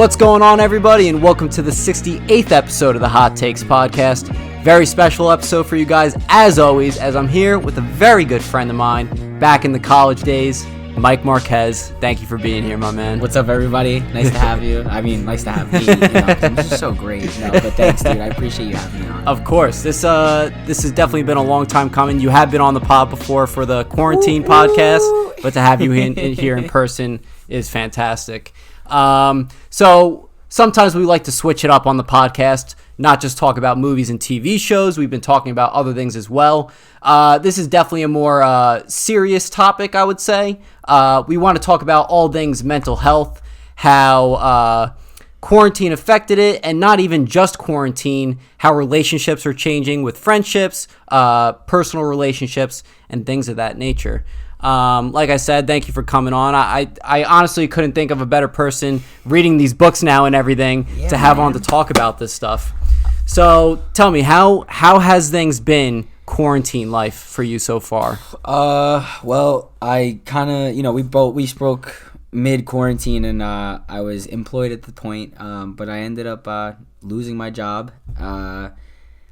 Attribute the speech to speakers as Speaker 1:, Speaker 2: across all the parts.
Speaker 1: What's going on, everybody, and welcome to the 68th episode of the Hot Takes podcast. Very special episode for you guys, as always, as I'm here with a very good friend of mine back in the college days, Mike Marquez. Thank you for being here, my man.
Speaker 2: What's up, everybody? Nice to have you. I mean, nice to have me. This is so great. But thanks, dude. I appreciate you having me on.
Speaker 1: Of course. This has definitely been a long time coming. You have been on the pod before for the quarantine podcast, but to have you in here in person is fantastic. So sometimes we like to switch it up on the podcast, not just talk about movies and TV shows. We've been talking about other things as well. This is definitely a more serious topic, I would say. We want to talk about all things mental health, how quarantine affected it, and not even just quarantine, how relationships are changing with friendships, personal relationships, and things of that nature. Like I said, thank you for coming on. I honestly couldn't think of a better person reading these books now and everything to have on to talk about this stuff. So tell me, how has things been quarantine life for you so far?
Speaker 2: Well, I kind of, we spoke mid-quarantine, and I was employed at the point, but I ended up losing my job.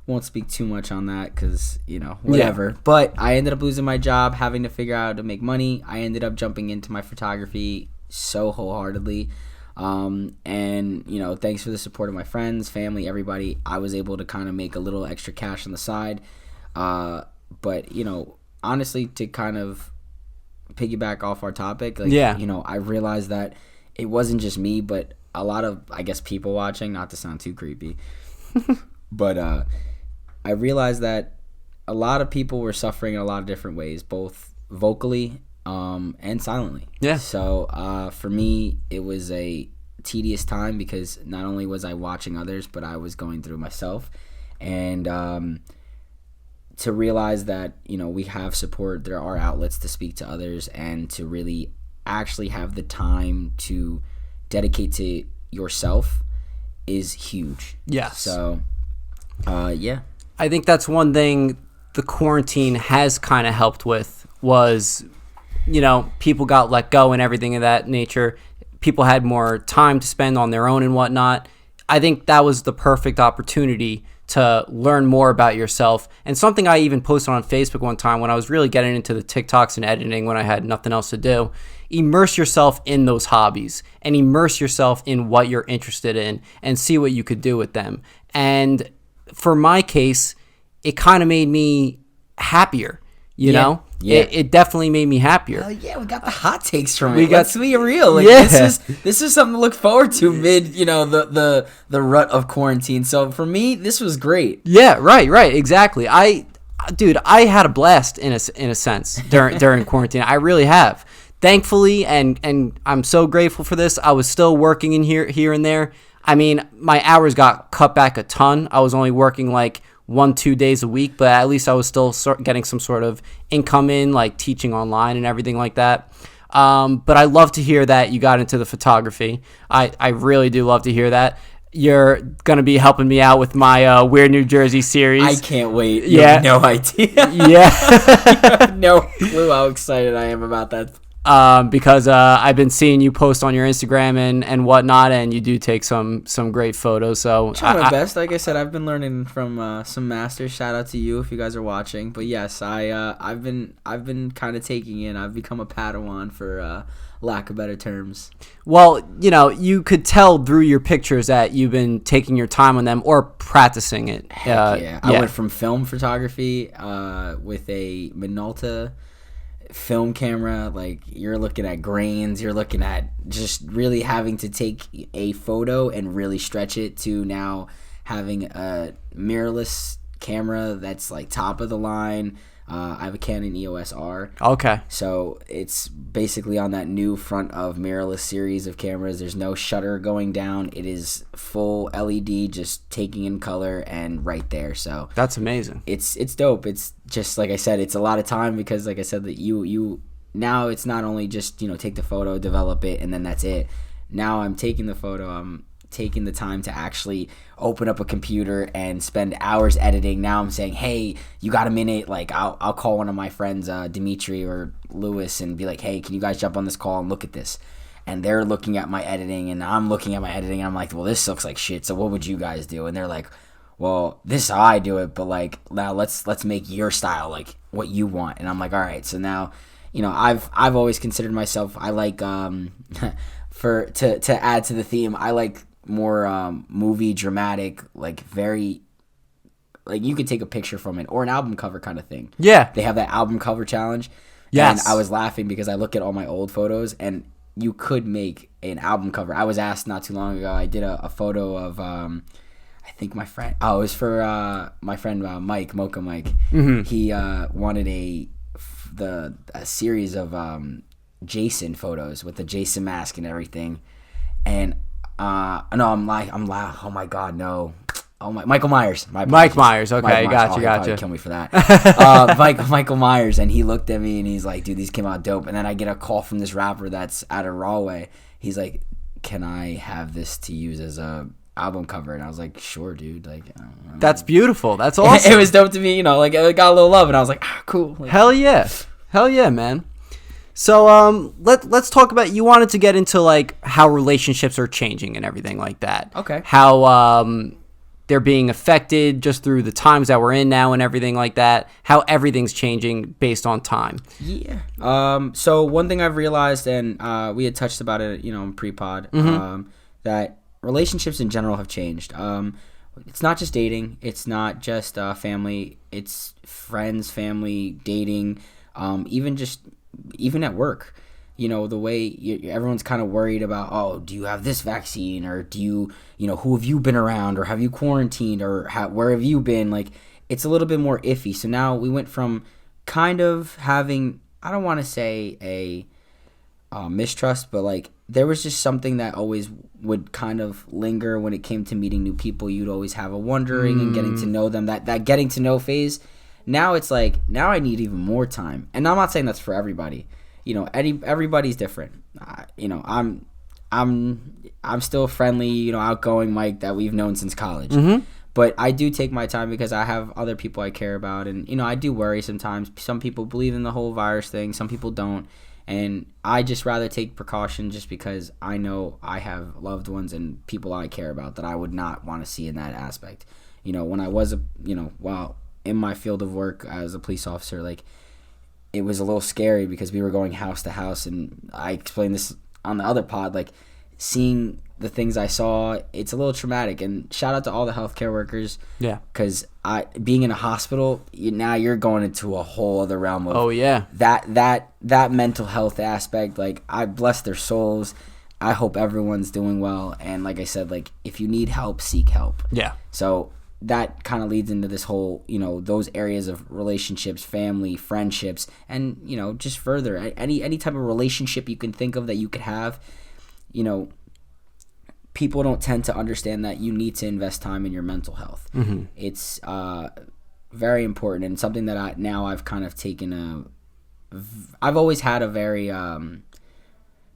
Speaker 2: Won't speak too much on that because, whatever. Yeah. But I ended up losing my job, having to figure out how to make money. I ended up jumping into my photography so wholeheartedly. And, thanks for the support of my friends, family, everybody. I was able to kind of make a little extra cash on the side. But, honestly, to kind of piggyback off our topic, I realized that it wasn't just me, but a lot of, I guess, people watching, not to sound too creepy, but, I realized that a lot of people were suffering in a lot of different ways, both vocally and silently. Yeah. So for me, it was a tedious time because not only was I watching others, but I was going through myself. And to realize that, we have support, there are outlets to speak to others, and to really actually have the time to dedicate to yourself is huge.
Speaker 1: Yes.
Speaker 2: So, yeah.
Speaker 1: I think that's one thing the quarantine has kind of helped with was, people got let go and everything of that nature. People had more time to spend on their own and whatnot. I think that was the perfect opportunity to learn more about yourself. And something I even posted on Facebook one time when I was really getting into the TikToks and editing when I had nothing else to do. Immerse yourself in those hobbies and immerse yourself in what you're interested in and see what you could do with them. And for my case, it kind of made me happier, you know? Yeah. It definitely made me happier.
Speaker 2: Yeah, we got the hot takes from it. Let's be real. This is something to look forward to mid, the rut of quarantine. So for me, this was great.
Speaker 1: Yeah, right, exactly. I had a blast in a sense during quarantine. I really have. Thankfully, and I'm so grateful for this. I was still working in here and there. I mean, my hours got cut back a ton. I was only working like 1-2 days a week, but at least I was still getting some sort of income in, like teaching online and everything like that. But I love to hear that you got into the photography. I really do love to hear that. You're going to be helping me out with my Weird New Jersey series.
Speaker 2: I can't wait. You have no idea.
Speaker 1: Yeah.
Speaker 2: You have no clue how excited I am about that.
Speaker 1: Because I've been seeing you post on your Instagram and whatnot, and you do take some great photos. So
Speaker 2: I'm trying my best. Like I said, I've been learning from some masters. Shout out to you if you guys are watching. But yes, I've been kind of taking in. I've become a Padawan, for lack of better terms.
Speaker 1: Well, you could tell through your pictures that you've been taking your time on them or practicing it.
Speaker 2: Yeah. I went from film photography with a Minolta film camera. Like, you're looking at grains, you're looking at just really having to take a photo and really stretch it, to now having a mirrorless camera that's like top of the line. I have a Canon EOS R.
Speaker 1: Okay.
Speaker 2: So it's basically on that new front of mirrorless series of cameras. There's no shutter going down. It is full LED, just taking in color and right there. So
Speaker 1: that's amazing.
Speaker 2: It's dope. It's just, like I said, it's a lot of time because, like I said, that you now it's not only just, take the photo, develop it, and then that's it. Now I'm taking the photo, I'm taking the time to actually open up a computer and spend hours editing. Now I'm saying, hey, you got a minute? Like, I'll call one of my friends, Dimitri or Lewis, and be like, hey, can you guys jump on this call and look at this? and they're looking at my editing, and I'm looking at my editing, and I'm like, well, this looks like shit, so what would you guys do? And they're like, well, this is how I do it, but like now let's make your style like what you want. And I'm like, all right. So now, I've always considered myself, I like to add to the theme, I like more movie dramatic, like very, like you could take a picture from it or an album cover kind of thing.
Speaker 1: Yeah,
Speaker 2: they have that album cover challenge.
Speaker 1: Yes.
Speaker 2: And I was laughing because I look at all my old photos, and you could make an album cover. I was asked not too long ago. I did a photo of I think my friend. Oh, it was for my friend Mike, Mocha Mike. Mm-hmm. He wanted a series of Jason photos with the Jason mask and everything. And no, I'm like, oh my god, no. Oh my, Michael Myers.
Speaker 1: Mike Myers. Okay,
Speaker 2: Michael Myers.
Speaker 1: gotcha.
Speaker 2: Kill me for that. Michael Myers, and he looked at me and he's like, "Dude, these came out dope." And then I get a call from this rapper that's out of Rahway. He's like, "Can I have this to use as a album cover?" And I was like, "Sure, dude." Like, I don't know.
Speaker 1: That's beautiful. That's awesome.
Speaker 2: It was dope to me, like it got a little love, and I was like, cool. Like,
Speaker 1: hell yeah, man. So let's talk about, you wanted to get into like how relationships are changing and everything like that.
Speaker 2: Okay.
Speaker 1: How they're being affected just through the times that we're in now and everything like that. How everything's changing based on time.
Speaker 2: Yeah. So one thing I've realized, and we had touched about it, in pre-pod, that relationships in general have changed. It's not just dating. It's not just family. It's friends, family, dating, even at work. The way everyone's kind of worried about, oh, do you have this vaccine, or do you, who have you been around, or have you quarantined, or where have you been? Like, it's a little bit more iffy. So now we went from kind of having, I don't want to say a mistrust, but like there was just something that always would kind of linger when it came to meeting new people. You'd always have a wondering and getting to know them, that getting to know phase. Now it's like, now I need even more time. And I'm not saying that's for everybody. Everybody's different. I'm still friendly, outgoing Mike that we've known since college. Mm-hmm. But I do take my time because I have other people I care about, and I do worry sometimes. Some people believe in the whole virus thing, some people don't, and I just rather take precaution just because I know I have loved ones and people I care about that I would not want to see in that aspect. When I was while in my field of work as a police officer, like, it was a little scary because we were going house to house, and I explained this on the other pod, like, seeing the things I saw, it's a little traumatic. And shout out to all the healthcare workers. Yeah. Because being in a hospital, now you're going into a whole other realm of that mental health aspect. Like, I bless their souls. I hope everyone's doing well. And like I said, like, if you need help, seek help. Yeah. So that kind of leads into this whole, those areas of relationships, family, friendships, and, just further, any type of relationship you can think of that you could have, people don't tend to understand that you need to invest time in your mental health. Mm-hmm. It's very important, and something that I've kind of taken I've always had a very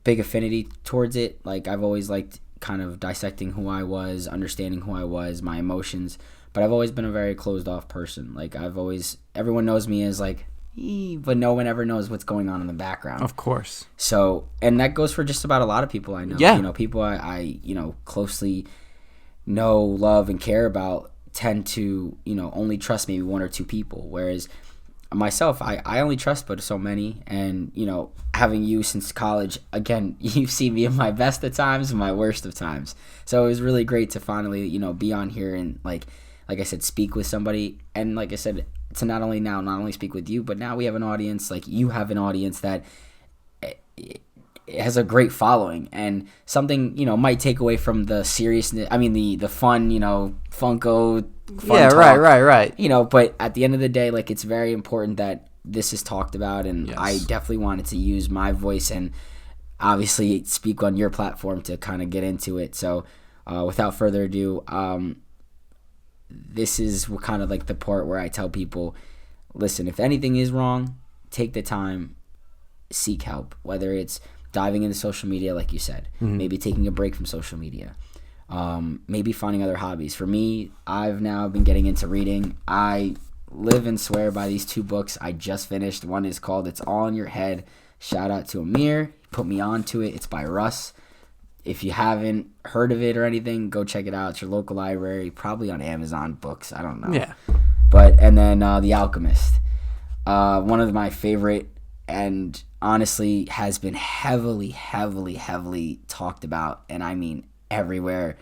Speaker 2: big affinity towards it. Like, I've always liked kind of dissecting who I was, understanding who I was, my emotions. But I've always been a very closed off person. Like, everyone knows me as like, but no one ever knows what's going on in the background.
Speaker 1: Of course.
Speaker 2: So, and that goes for just about a lot of people I know. Yeah. People I closely know, love, and care about tend to, only trust maybe one or two people. Whereas myself, I only trust but so many. And, having you since college, again, you've seen me in my best of times and my worst of times. So it was really great to finally, be on here and like I said, speak with somebody. And like I said, to not only speak with you, but now we have an audience, like you have an audience that it has a great following, and something, might take away from the seriousness. I mean, the fun, Funko fun talk, right. But at the end of the day, like, it's very important that this is talked about, and yes. I definitely wanted to use my voice and obviously speak on your platform to kind of get into it. So without further ado, this is kind of like the part where I tell people, listen, if anything is wrong, take the time, seek help, whether it's diving into social media, like you said, maybe taking a break from social media, maybe finding other hobbies. For me, I've now been getting into reading. I live and swear by these two books I just finished. One is called It's All in Your Head. Shout out to Amir. put me onto it. It's by Russ. If you haven't heard of it or anything, go check it out. It's your local library, probably on Amazon Books. I don't know.
Speaker 1: Yeah.
Speaker 2: And then The Alchemist. One of my favorite, and honestly has been heavily, heavily, heavily talked about, and I mean everywhere.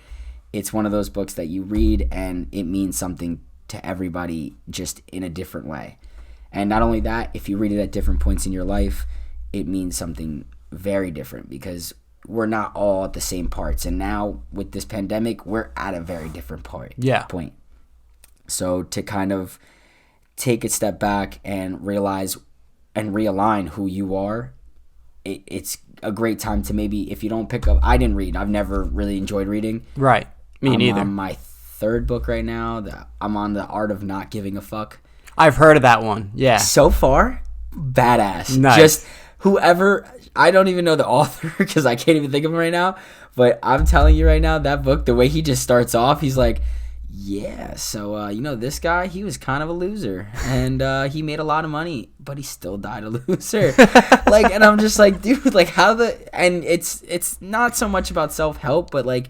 Speaker 2: It's one of those books that you read and it means something to everybody just in a different way. And not only that, if you read it at different points in your life, it means something very different because we're not all at the same parts. And now with this pandemic, we're at a very different point. So to kind of take a step back and realize and realign who you are, it's a great time to maybe, if you don't pick up, I didn't read. I've never really enjoyed reading.
Speaker 1: Right. Me neither.
Speaker 2: I'm on my third book right now. I'm on The Art of Not Giving a Fuck.
Speaker 1: I've heard of that one. Yeah.
Speaker 2: So far, badass.
Speaker 1: Nice.
Speaker 2: Just whoever, I don't even know the author because I can't even think of him right now. But I'm telling you right now, that book, the way he just starts off, he's like, yeah, so, this guy, he was kind of a loser. And he made a lot of money, but he still died a loser. And I'm just like, dude, and it's not so much about self-help, but,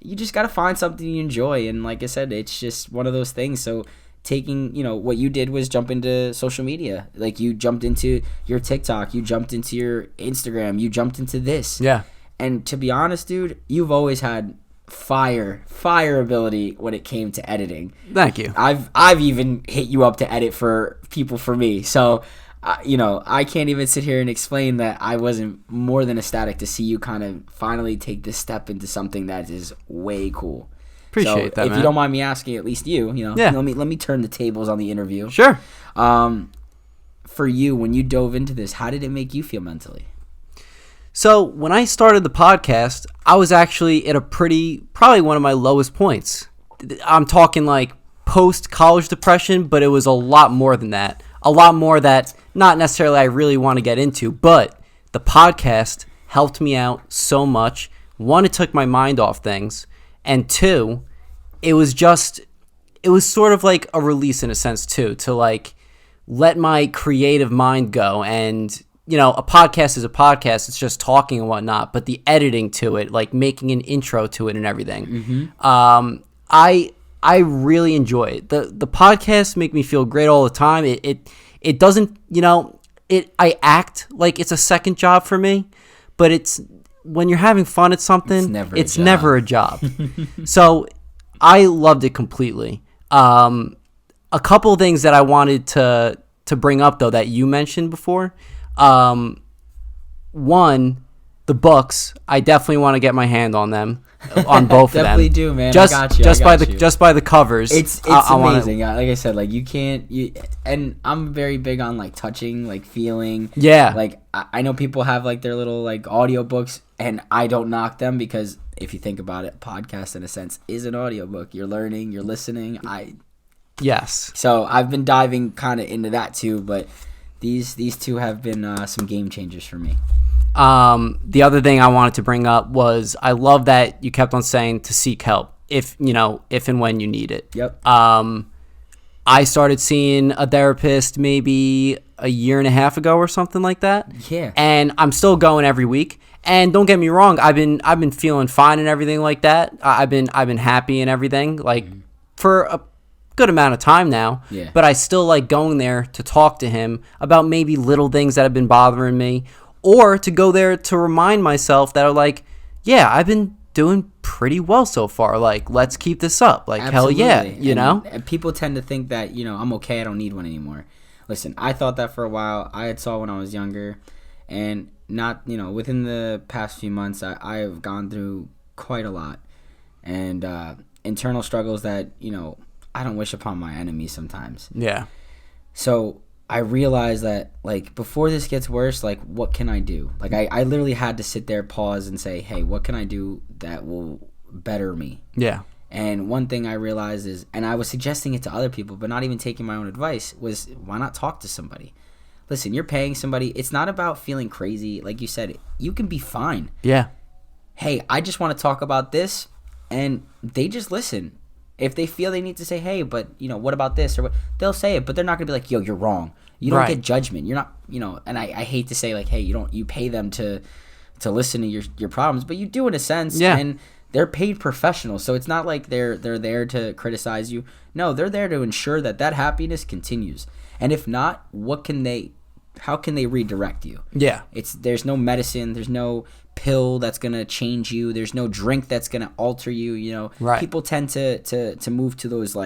Speaker 2: you just got to find something you enjoy. And like I said, it's just one of those things. So taking, what you did was jump into social media. You jumped into your TikTok, you jumped into your Instagram, you jumped into this.
Speaker 1: Yeah.
Speaker 2: And to be honest, dude, you've always had fire ability when it came to editing.
Speaker 1: Thank you.
Speaker 2: I've even hit you up to edit for people for me. So, I can't even sit here and explain that I wasn't more than ecstatic to see you kind of finally take this step into something that is way cool.
Speaker 1: Appreciate that,
Speaker 2: if
Speaker 1: man.
Speaker 2: you don't mind me asking, at least you,
Speaker 1: yeah.
Speaker 2: let me turn the tables on the interview.
Speaker 1: Sure.
Speaker 2: For you, when you dove into this, how did it make you feel mentally?
Speaker 1: So when I started the podcast, I was actually at probably one of my lowest points. I'm talking post-college depression, but it was a lot more than that. A lot more that not necessarily I really want to get into, but the podcast helped me out so much. One, it took my mind off things. And two, it was sort of like a release in a sense too, to let my creative mind go. And a podcast is a podcast. It's just talking and whatnot, but the editing to it, making an intro to it and everything. Mm-hmm. I really enjoy it. The podcasts make me feel great all the time. It doesn't, I act like it's a second job for me, but it's, when you're having fun at something, it's never a job. So I loved it completely. A couple of things that I wanted to bring up though, that you mentioned before. One, the books, I definitely want to get my hand on them, on both of them.
Speaker 2: Definitely do, man.
Speaker 1: Just,
Speaker 2: I got you.
Speaker 1: Just by the covers.
Speaker 2: It's amazing. Like I said, you can't, and I'm very big on touching, feeling.
Speaker 1: Yeah.
Speaker 2: I know people have their little audiobooks, and I don't knock them because if you think about it, podcast in a sense is an audiobook. You're learning, you're listening.
Speaker 1: Yes.
Speaker 2: So I've been diving kind of into that too, but these two have been some game changers for me.
Speaker 1: The other thing I wanted to bring up was I love that you kept on saying to seek help if and when you need it.
Speaker 2: Yep.
Speaker 1: I started seeing a therapist maybe a year and a half ago or something like that.
Speaker 2: Yeah.
Speaker 1: And I'm still going every week. And don't get me wrong, I've been feeling fine and everything like that. I've been happy and everything for a good amount of time now.
Speaker 2: Yeah.
Speaker 1: But I still like going there to talk to him about maybe little things that have been bothering me, or to go there to remind myself that are yeah, I've been doing pretty well so far. Let's keep this up.
Speaker 2: Absolutely.
Speaker 1: Hell yeah,
Speaker 2: And people tend to think that, I'm okay, I don't need one anymore. Listen, I thought that for a while. I had saw when I was younger, and not, within the past few months, I have gone through quite a lot. And internal struggles that, I don't wish upon my enemies sometimes.
Speaker 1: Yeah.
Speaker 2: So I realized that, before this gets worse, what can I do? I literally had to sit there, pause, and say, hey, what can I do that will better me?
Speaker 1: Yeah.
Speaker 2: And one thing I realized is, and I was suggesting it to other people, but not even taking my own advice, was why not talk to somebody? Listen, you're paying somebody. It's not about feeling crazy. Like you said, you can be fine.
Speaker 1: Yeah.
Speaker 2: Hey, I just want to talk about this, and they just listen. If they feel they need to say, hey, but, what about this? Or what, they'll say it, but they're not going to be like, yo, you're wrong. You don't get judgment. You're not, and I hate to say, hey, you pay them to listen to your problems, but you do in a sense.
Speaker 1: Yeah.
Speaker 2: And they're paid professionals, so it's not like they're there to criticize you. No, they're there to ensure that happiness continues. And if not, how can they redirect you?
Speaker 1: Yeah.
Speaker 2: There's no medicine, there's no pill that's gonna change you, there's no drink that's gonna alter you. You know,
Speaker 1: right.
Speaker 2: People tend to move to those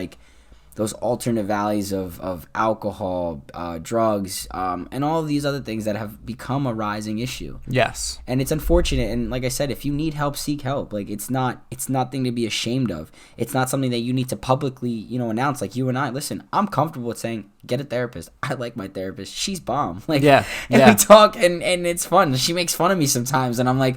Speaker 2: those alternate valleys of alcohol, drugs, and all of these other things that have become a rising issue.
Speaker 1: Yes.
Speaker 2: And it's unfortunate. And like I said, if you need help, seek help. Like it's nothing to be ashamed of. It's not something that you need to publicly, announce. Like you and I, listen, I'm comfortable with saying, get a therapist. I like my therapist. She's bomb. Like,
Speaker 1: yeah.
Speaker 2: And we talk and it's fun. She makes fun of me sometimes. And I'm like,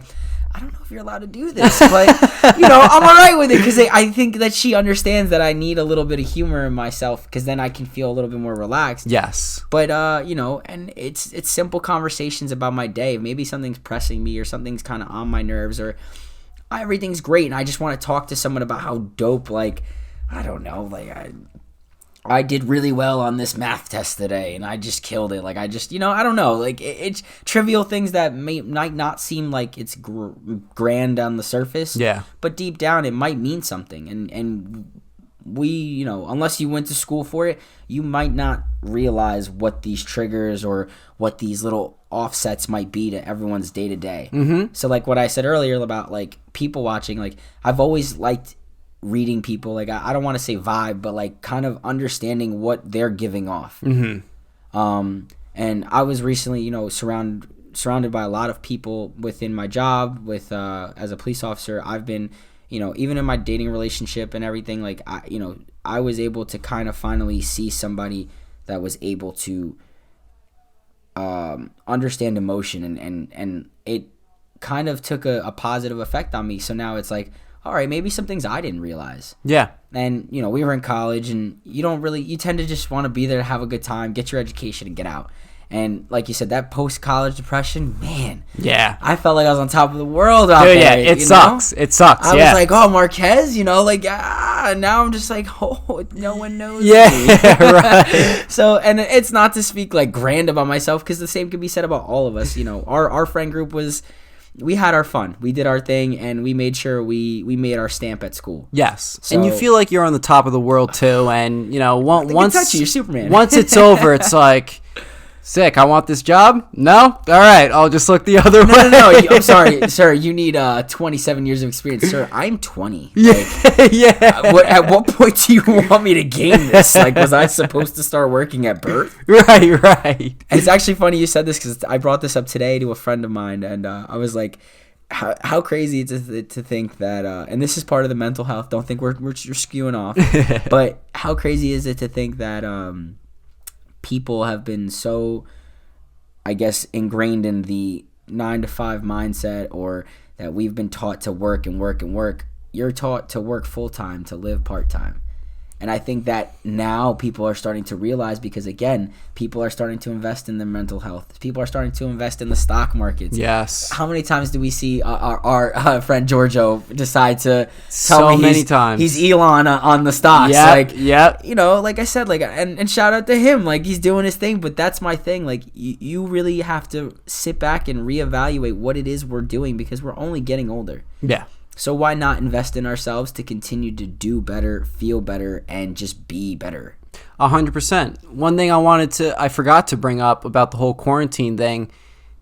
Speaker 2: I don't know if you're allowed to do this, but I'm all right with it because I think that she understands that I need a little bit of humor in myself because then I can feel a little bit more relaxed.
Speaker 1: Yes.
Speaker 2: But and it's simple conversations about my day. Maybe something's pressing me or something's kind of on my nerves or everything's great and I just want to talk to someone about how dope. Like I don't know, like I did really well on this math test today and I just killed it. Like I just, I don't know. Like it's trivial things that might not seem like it's grand on the surface.
Speaker 1: Yeah.
Speaker 2: But deep down it might mean something. And we, unless you went to school for it, you might not realize what these triggers or what these little offsets might be to everyone's day to day. So like what I said earlier about like people watching, like I've always liked reading people, like I don't want to say vibe, but like kind of understanding what they're giving off. And I was recently, surrounded by a lot of people within my job with as a police officer. I've been, even in my dating relationship and everything, like I was able to kind of finally see somebody that was able to understand emotion and it kind of took a positive effect on me. So now it's like, all right, maybe some things I didn't realize.
Speaker 1: Yeah.
Speaker 2: And, we were in college and you tend to just want to be there to have a good time, get your education and get out. And like you said, that post-college depression, man.
Speaker 1: Yeah.
Speaker 2: I felt like I was on top of the world out there.
Speaker 1: Yeah, it sucks. It sucks,
Speaker 2: I was like, oh, Marquez, now I'm just like, oh, no one knows me.
Speaker 1: Right.
Speaker 2: So, and it's not to speak like grand about myself because the same can be said about all of us. Our friend group we had our fun. We did our thing, and we made sure we made our stamp at school.
Speaker 1: Yes, so, and you feel like you're on the top of the world too. And once
Speaker 2: touch you, you're Superman.
Speaker 1: Once it's over, it's like, sick. I want this job. No, all right. I'll just look the other way.
Speaker 2: No. I'm sorry, sir. You need 27 years of experience, sir. I'm 20.
Speaker 1: Yeah.
Speaker 2: At what point do you want me to gain this? Like, was I supposed to start working at birth?
Speaker 1: Right.
Speaker 2: And it's actually funny you said this because I brought this up today to a friend of mine, and I was like, how crazy to think that, and this is part of the mental health. Don't think you're skewing off, but how crazy is it to think that people have been so, I guess, ingrained in the 9-to-5 mindset, or that we've been taught to work and work and work. You're taught to work full-time, to live part-time. And I think that now people are starting to realize, because again, people are starting to invest in their mental health. People are starting to invest in the stock markets.
Speaker 1: Yes.
Speaker 2: How many times do we see our friend Giorgio decide to
Speaker 1: tell me
Speaker 2: he's Elon on the stocks?
Speaker 1: Yep.
Speaker 2: Like I said, and shout out to him, like he's doing his thing. But that's my thing. Like you really have to sit back and reevaluate what it is we're doing, because we're only getting older.
Speaker 1: Yeah.
Speaker 2: So why not invest in ourselves to continue to do better, feel better, and just be better?
Speaker 1: 100%. One thing I forgot to bring up about the whole quarantine thing.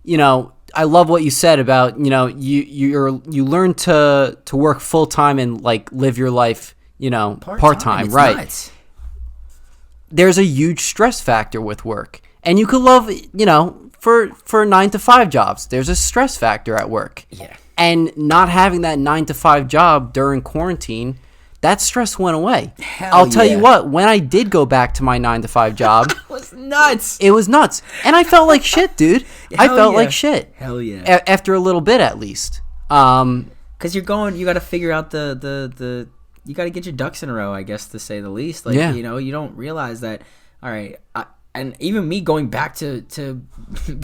Speaker 1: I love what you said about, you learn to work full time and like live your life, part time, right? Nuts. There's a huge stress factor with work, and you could love, for 9-to-5 jobs, there's a stress factor at work.
Speaker 2: Yeah.
Speaker 1: And not having that 9-to-5 job during quarantine, that stress went away. I'll tell you what, when I did go back to my 9-to-5 job,
Speaker 2: it was nuts.
Speaker 1: It was nuts. And I felt like shit, dude. I felt like shit.
Speaker 2: Hell yeah.
Speaker 1: After a little bit, at least.
Speaker 2: Because you got to figure out the you got to get your ducks in a row, I guess, to say the least. Like, you don't realize that, all right, and even me going back to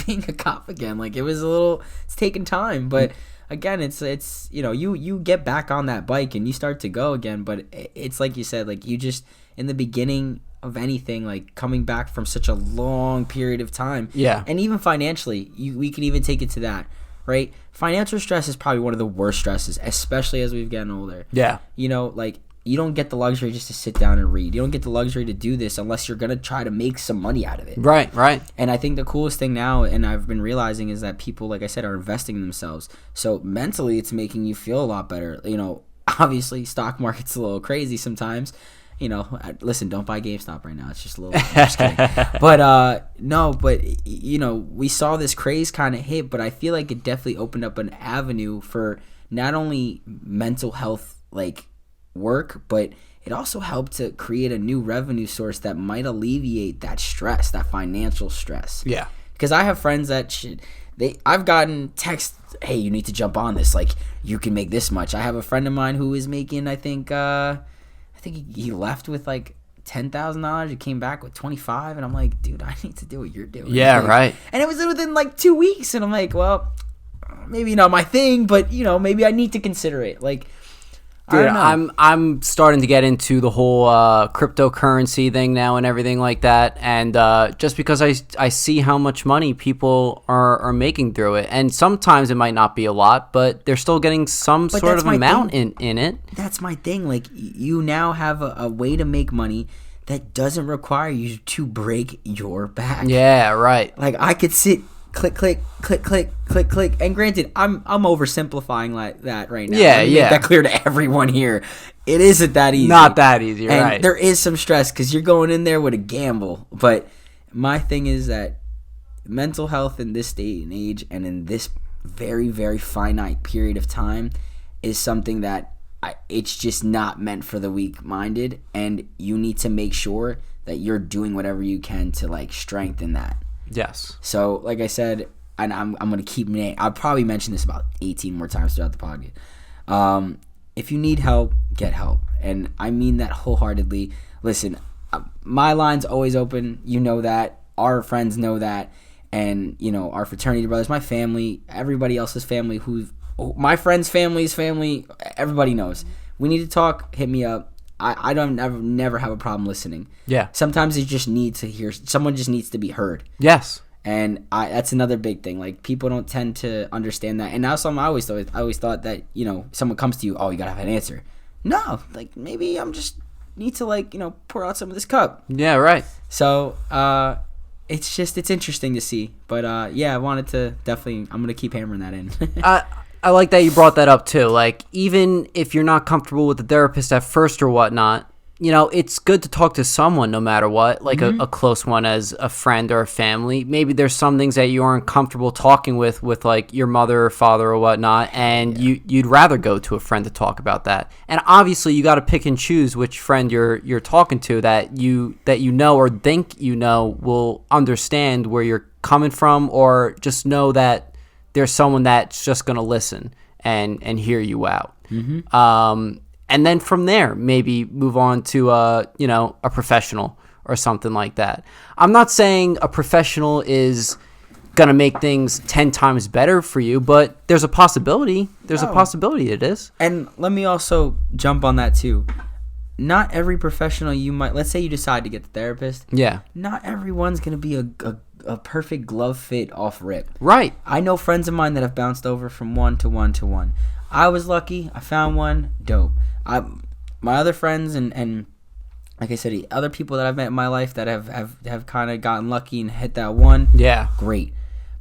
Speaker 2: being a cop again, like it's taking time, but again, it's you get back on that bike and you start to go again. But it's like you said, like you just, in the beginning of anything, like coming back from such a long period of time,
Speaker 1: yeah,
Speaker 2: and even financially, we can even take it to that. right? Financial stress is probably one of the worst stresses, especially as we've gotten older.
Speaker 1: Yeah.
Speaker 2: You know, like, you don't get the luxury just to sit down and read. You don't get the luxury to do this unless you're going to try to make some money out of it.
Speaker 1: Right, right.
Speaker 2: And I think the coolest thing now, and I've been realizing, is that people, like I said, are investing in themselves. So mentally, it's making you feel a lot better. You know, obviously, stock market's a little crazy sometimes. You know, listen, don't buy GameStop right now. It's just a little, I'm just kidding. But, no, but, you know, we saw this craze kind of hit, but I feel like it definitely opened up an avenue for not only mental health, like, work, but it also helped to create a new revenue source that might alleviate that stress, that financial stress.
Speaker 1: Yeah.
Speaker 2: Because I have friends that I've gotten texts, hey, you need to jump on this, like, you can make this much. I have a friend of mine who is making, I think he left with like $10,000. He came back with 25, and I'm like, dude, I need to do what you're doing.
Speaker 1: Yeah,
Speaker 2: like,
Speaker 1: right.
Speaker 2: And it was within like 2 weeks, and I'm like, well, maybe not my thing, but, you know, maybe I need to consider it. Like,
Speaker 1: dude, I'm starting to get into the whole cryptocurrency thing now and everything like that, and just because I see how much money people are making through it, and sometimes it might not be a lot, but they're still getting some sort of amount in it.
Speaker 2: That's my thing. Like, you now have a way to make money that doesn't require you to break your back.
Speaker 1: Yeah, right.
Speaker 2: Like, I could sit, click, click, click, click, click, click. And granted, I'm oversimplifying like that right now.
Speaker 1: Yeah,
Speaker 2: Let me make that clear to everyone here. It isn't that easy.
Speaker 1: Not that easy,
Speaker 2: and
Speaker 1: right.
Speaker 2: There is some stress because you're going in there with a gamble. But my thing is that mental health in this day and age and in this very, very finite period of time is something that it's just not meant for the weak-minded. And you need to make sure that you're doing whatever you can to, like, strengthen that.
Speaker 1: Yes.
Speaker 2: So, like I said, and I'm going to keep I'll probably mention this about 18 more times throughout the podcast. If you need help, get help. And I mean that wholeheartedly. Listen, my line's always open. You know that. Our friends know that. And, you know, our fraternity brothers, my family, everybody else's family, my friends' family's family, everybody knows. We need to talk. Hit me up. I don't never have a problem listening. Yeah. Sometimes you just need to hear. Someone just needs to be heard. Yes. And that's another big thing. Like, people don't tend to understand that. And now I always thought that, you know, someone comes to you, oh, you gotta have an answer. No, like, maybe I'm just need to, like, you know, pour out some of this cup. Yeah. Right. So it's interesting to see. But yeah, I wanted to definitely. I'm gonna keep hammering that in.
Speaker 1: I like that you brought that up too. Like, even if you're not comfortable with the therapist at first or whatnot, you know, it's good to talk to someone no matter what, like a close one as a friend or a family. Maybe there's some things that you aren't comfortable talking with like your mother or father or whatnot, and you'd rather go to a friend to talk about that. And obviously you got to pick and choose which friend you're talking to that you know or think you know will understand where you're coming from, or just know that there's someone that's just going to listen and hear you out. Mm-hmm. And then from there, maybe move on to, a professional or something like that. I'm not saying a professional is going to make things 10 times better for you, but there's a possibility. There's a possibility it is.
Speaker 2: And let me also jump on that too. Not every professional let's say you decide to get the therapist. Yeah. Not everyone's going to be a perfect glove fit off rip. Right. I know friends of mine that have bounced over from one to one to one. I was lucky. I found one. Dope. My other friends and like I said, the other people that I've met in my life that have kind of gotten lucky and hit that one. Yeah. Great.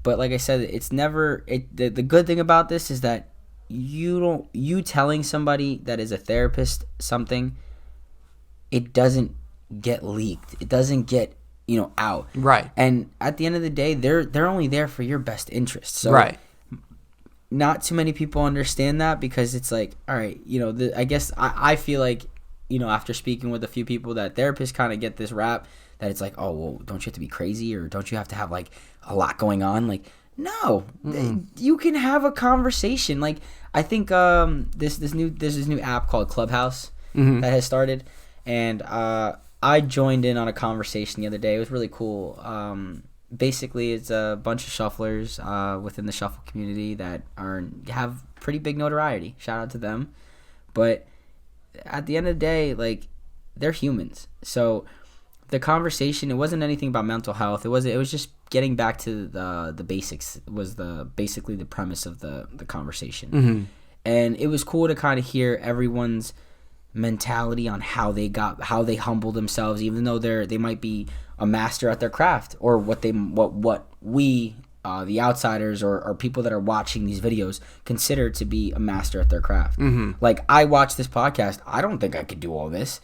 Speaker 2: But like I said, it's never the good thing about this is that you telling somebody that is a therapist something, it doesn't get leaked. It doesn't get out. Right. And at the end of the day, they're only there for your best interest. So right. Not too many people understand that, because it's like, all right, I guess I feel like, after speaking with a few people, that therapists kind of get this rap that it's like, oh, well, don't you have to be crazy, or don't you have to have like a lot going on? Like, no, you can have a conversation. Like, I think there's this new app called Clubhouse that has started, and I joined in on a conversation the other day. It was really cool. Basically, it's a bunch of shufflers within the shuffle community that have pretty big notoriety. Shout out to them. But at the end of the day, like, they're humans. So the conversation, it wasn't anything about mental health. It was just getting back to the basics. Was basically the premise of the conversation.
Speaker 1: Mm-hmm.
Speaker 2: And it was cool to kind of hear everyone's mentality on how they humble themselves, even though they might be a master at their craft, or what we the outsiders or people that are watching these videos consider to be a master at their craft.
Speaker 1: Mm-hmm.
Speaker 2: Like, I watch this podcast, I don't think I could do all this,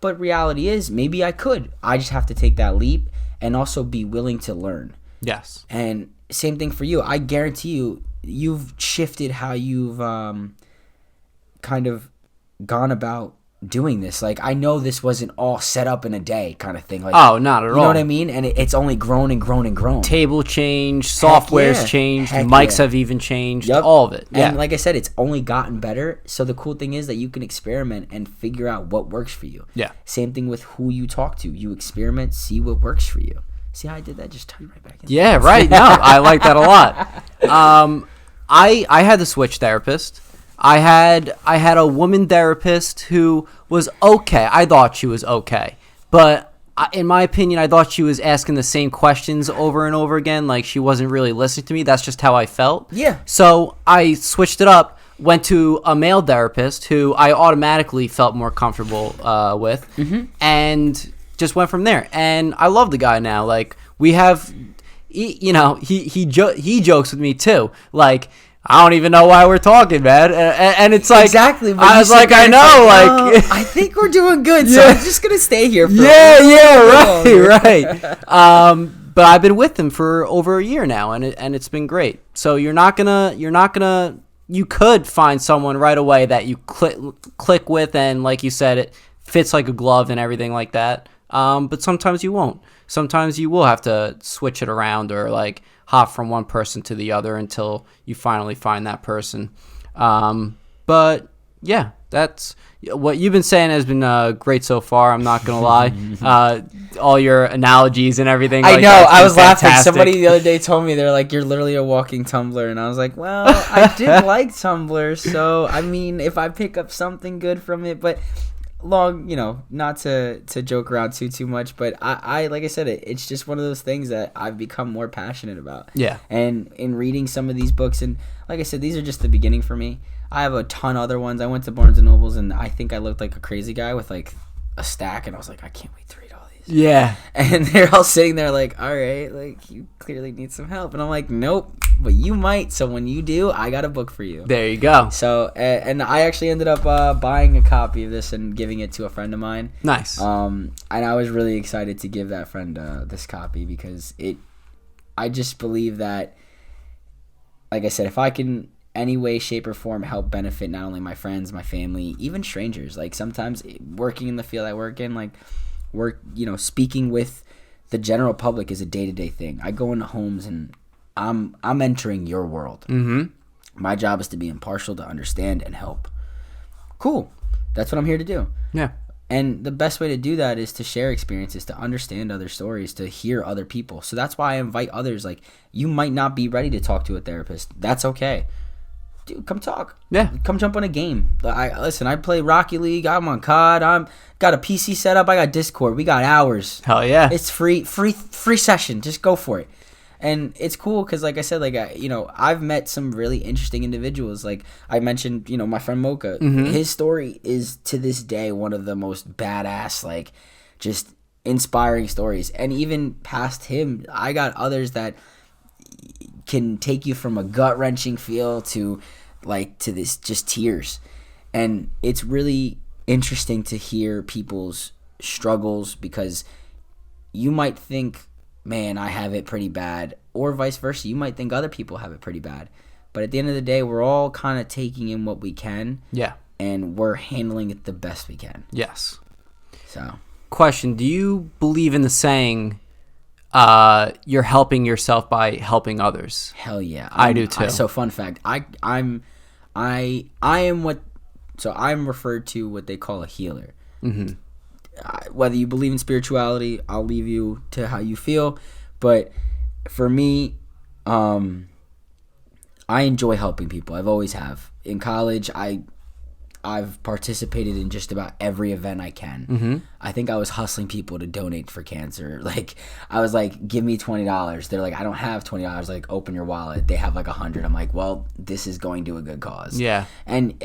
Speaker 2: but reality is maybe I could. I just have to take that leap and also be willing to learn.
Speaker 1: Yes.
Speaker 2: And same thing for you. I guarantee you've shifted how you've kind of gone about doing this. Like, I know this wasn't all set up in a day kind of thing. Like,
Speaker 1: oh, not at all.
Speaker 2: You know what I mean? And it's only grown and grown and grown.
Speaker 1: Table changed, software's changed, mics have even changed, all of it. Yeah.
Speaker 2: And like I said, it's only gotten better. So the cool thing is that you can experiment and figure out what works for you.
Speaker 1: Yeah.
Speaker 2: Same thing with who you talk to. You experiment, see what works for you. See how I did that? Just turned right back in.
Speaker 1: Yeah, right. No, I like that a lot. I had to switch therapist. I had a woman therapist who was okay. I thought she was okay. But in my opinion, I thought she was asking the same questions over and over again. Like, she wasn't really listening to me. That's just how I felt.
Speaker 2: Yeah.
Speaker 1: So I switched it up, went to a male therapist who I automatically felt more comfortable with, and just went from there. And I love the guy now. Like, we have, he jokes with me too. Like, I don't even know why we're talking, man. And it's like,
Speaker 2: exactly.
Speaker 1: I was like, I know, like,
Speaker 2: I think we're doing good, so I'm just gonna stay here. For
Speaker 1: right. But I've been with him for over a year now, and it's been great. So you could find someone right away that you click with, and like you said, it fits like a glove and everything like that. But sometimes you won't. Sometimes you will have to switch it around, or like hop from one person to the other until you finally find that person. But yeah, that's what you've been saying has been great so far. I'm not gonna lie. All your analogies and everything.
Speaker 2: I
Speaker 1: like
Speaker 2: know. I was
Speaker 1: fantastic.
Speaker 2: laughing. Somebody the other day told me, they're like, "You're literally a walking tumbler," and I was like, "Well, I did like Tumblr, so I mean, if I pick up something good from it, but." Not to joke around too much, but I like I said, it's just one of those things that I've become more passionate about.
Speaker 1: Yeah.
Speaker 2: And in reading some of these books, and like I said, these are just the beginning for me. I have a ton of other ones. I went to Barnes and Nobles, and I think I looked like a crazy guy with like a stack, and I was like, I can't wait to read all these.
Speaker 1: Yeah.
Speaker 2: And they're all sitting there like, all right, like, you clearly need some help, and I'm like, nope. But you might, so when you do, I got a book for you.
Speaker 1: There you go.
Speaker 2: So, and I actually ended up buying a copy of this and giving it to a friend of mine.
Speaker 1: Nice.
Speaker 2: And I was really excited to give that friend this copy because I just believe that, like I said, if I can any way, shape, or form help benefit not only my friends, my family, even strangers. Like, sometimes working in the field I work in, like, speaking with the general public is a day-to-day thing. I go into homes and I'm entering your world.
Speaker 1: Mm-hmm.
Speaker 2: My job is to be impartial, to understand and help. Cool. That's what I'm here to do.
Speaker 1: Yeah.
Speaker 2: And the best way to do that is to share experiences, to understand other stories, to hear other people. So that's why I invite others. Like, you might not be ready to talk to a therapist. That's okay. Dude, come talk.
Speaker 1: Yeah.
Speaker 2: Come jump on a game. I play Rocket League. I'm on COD. I'm got a PC set up. I got Discord. We got hours.
Speaker 1: Hell yeah.
Speaker 2: It's free session. Just go for it. And it's cool because, like I said, I've met some really interesting individuals. Like I mentioned, my friend Mocha.
Speaker 1: Mm-hmm.
Speaker 2: His story is to this day one of the most badass, like, just inspiring stories. And even past him, I got others that can take you from a gut-wrenching feel to this just tears. And it's really interesting to hear people's struggles because you might think, man, I have it pretty bad, or vice versa. You might think other people have it pretty bad, but at the end of the day, we're all kind of taking in what we can, and we're handling it the best we can.
Speaker 1: Yes.
Speaker 2: So,
Speaker 1: question: do you believe in the saying, "You're helping yourself by helping others"?
Speaker 2: Hell yeah,
Speaker 1: I do too.
Speaker 2: So, fun fact: I'm referred to what they call a healer.
Speaker 1: Mm-hmm.
Speaker 2: Whether you believe in spirituality, I'll leave you to how you feel. But for me, I enjoy helping people. I've always have. In college, I I've participated in just about every event I can. I think I was hustling people to donate for cancer. Like, I was like, give me $20. They're like, I don't have $20. Like, open your wallet. They have like 100. I'm like, well, this is going to a good cause.
Speaker 1: Yeah.
Speaker 2: And,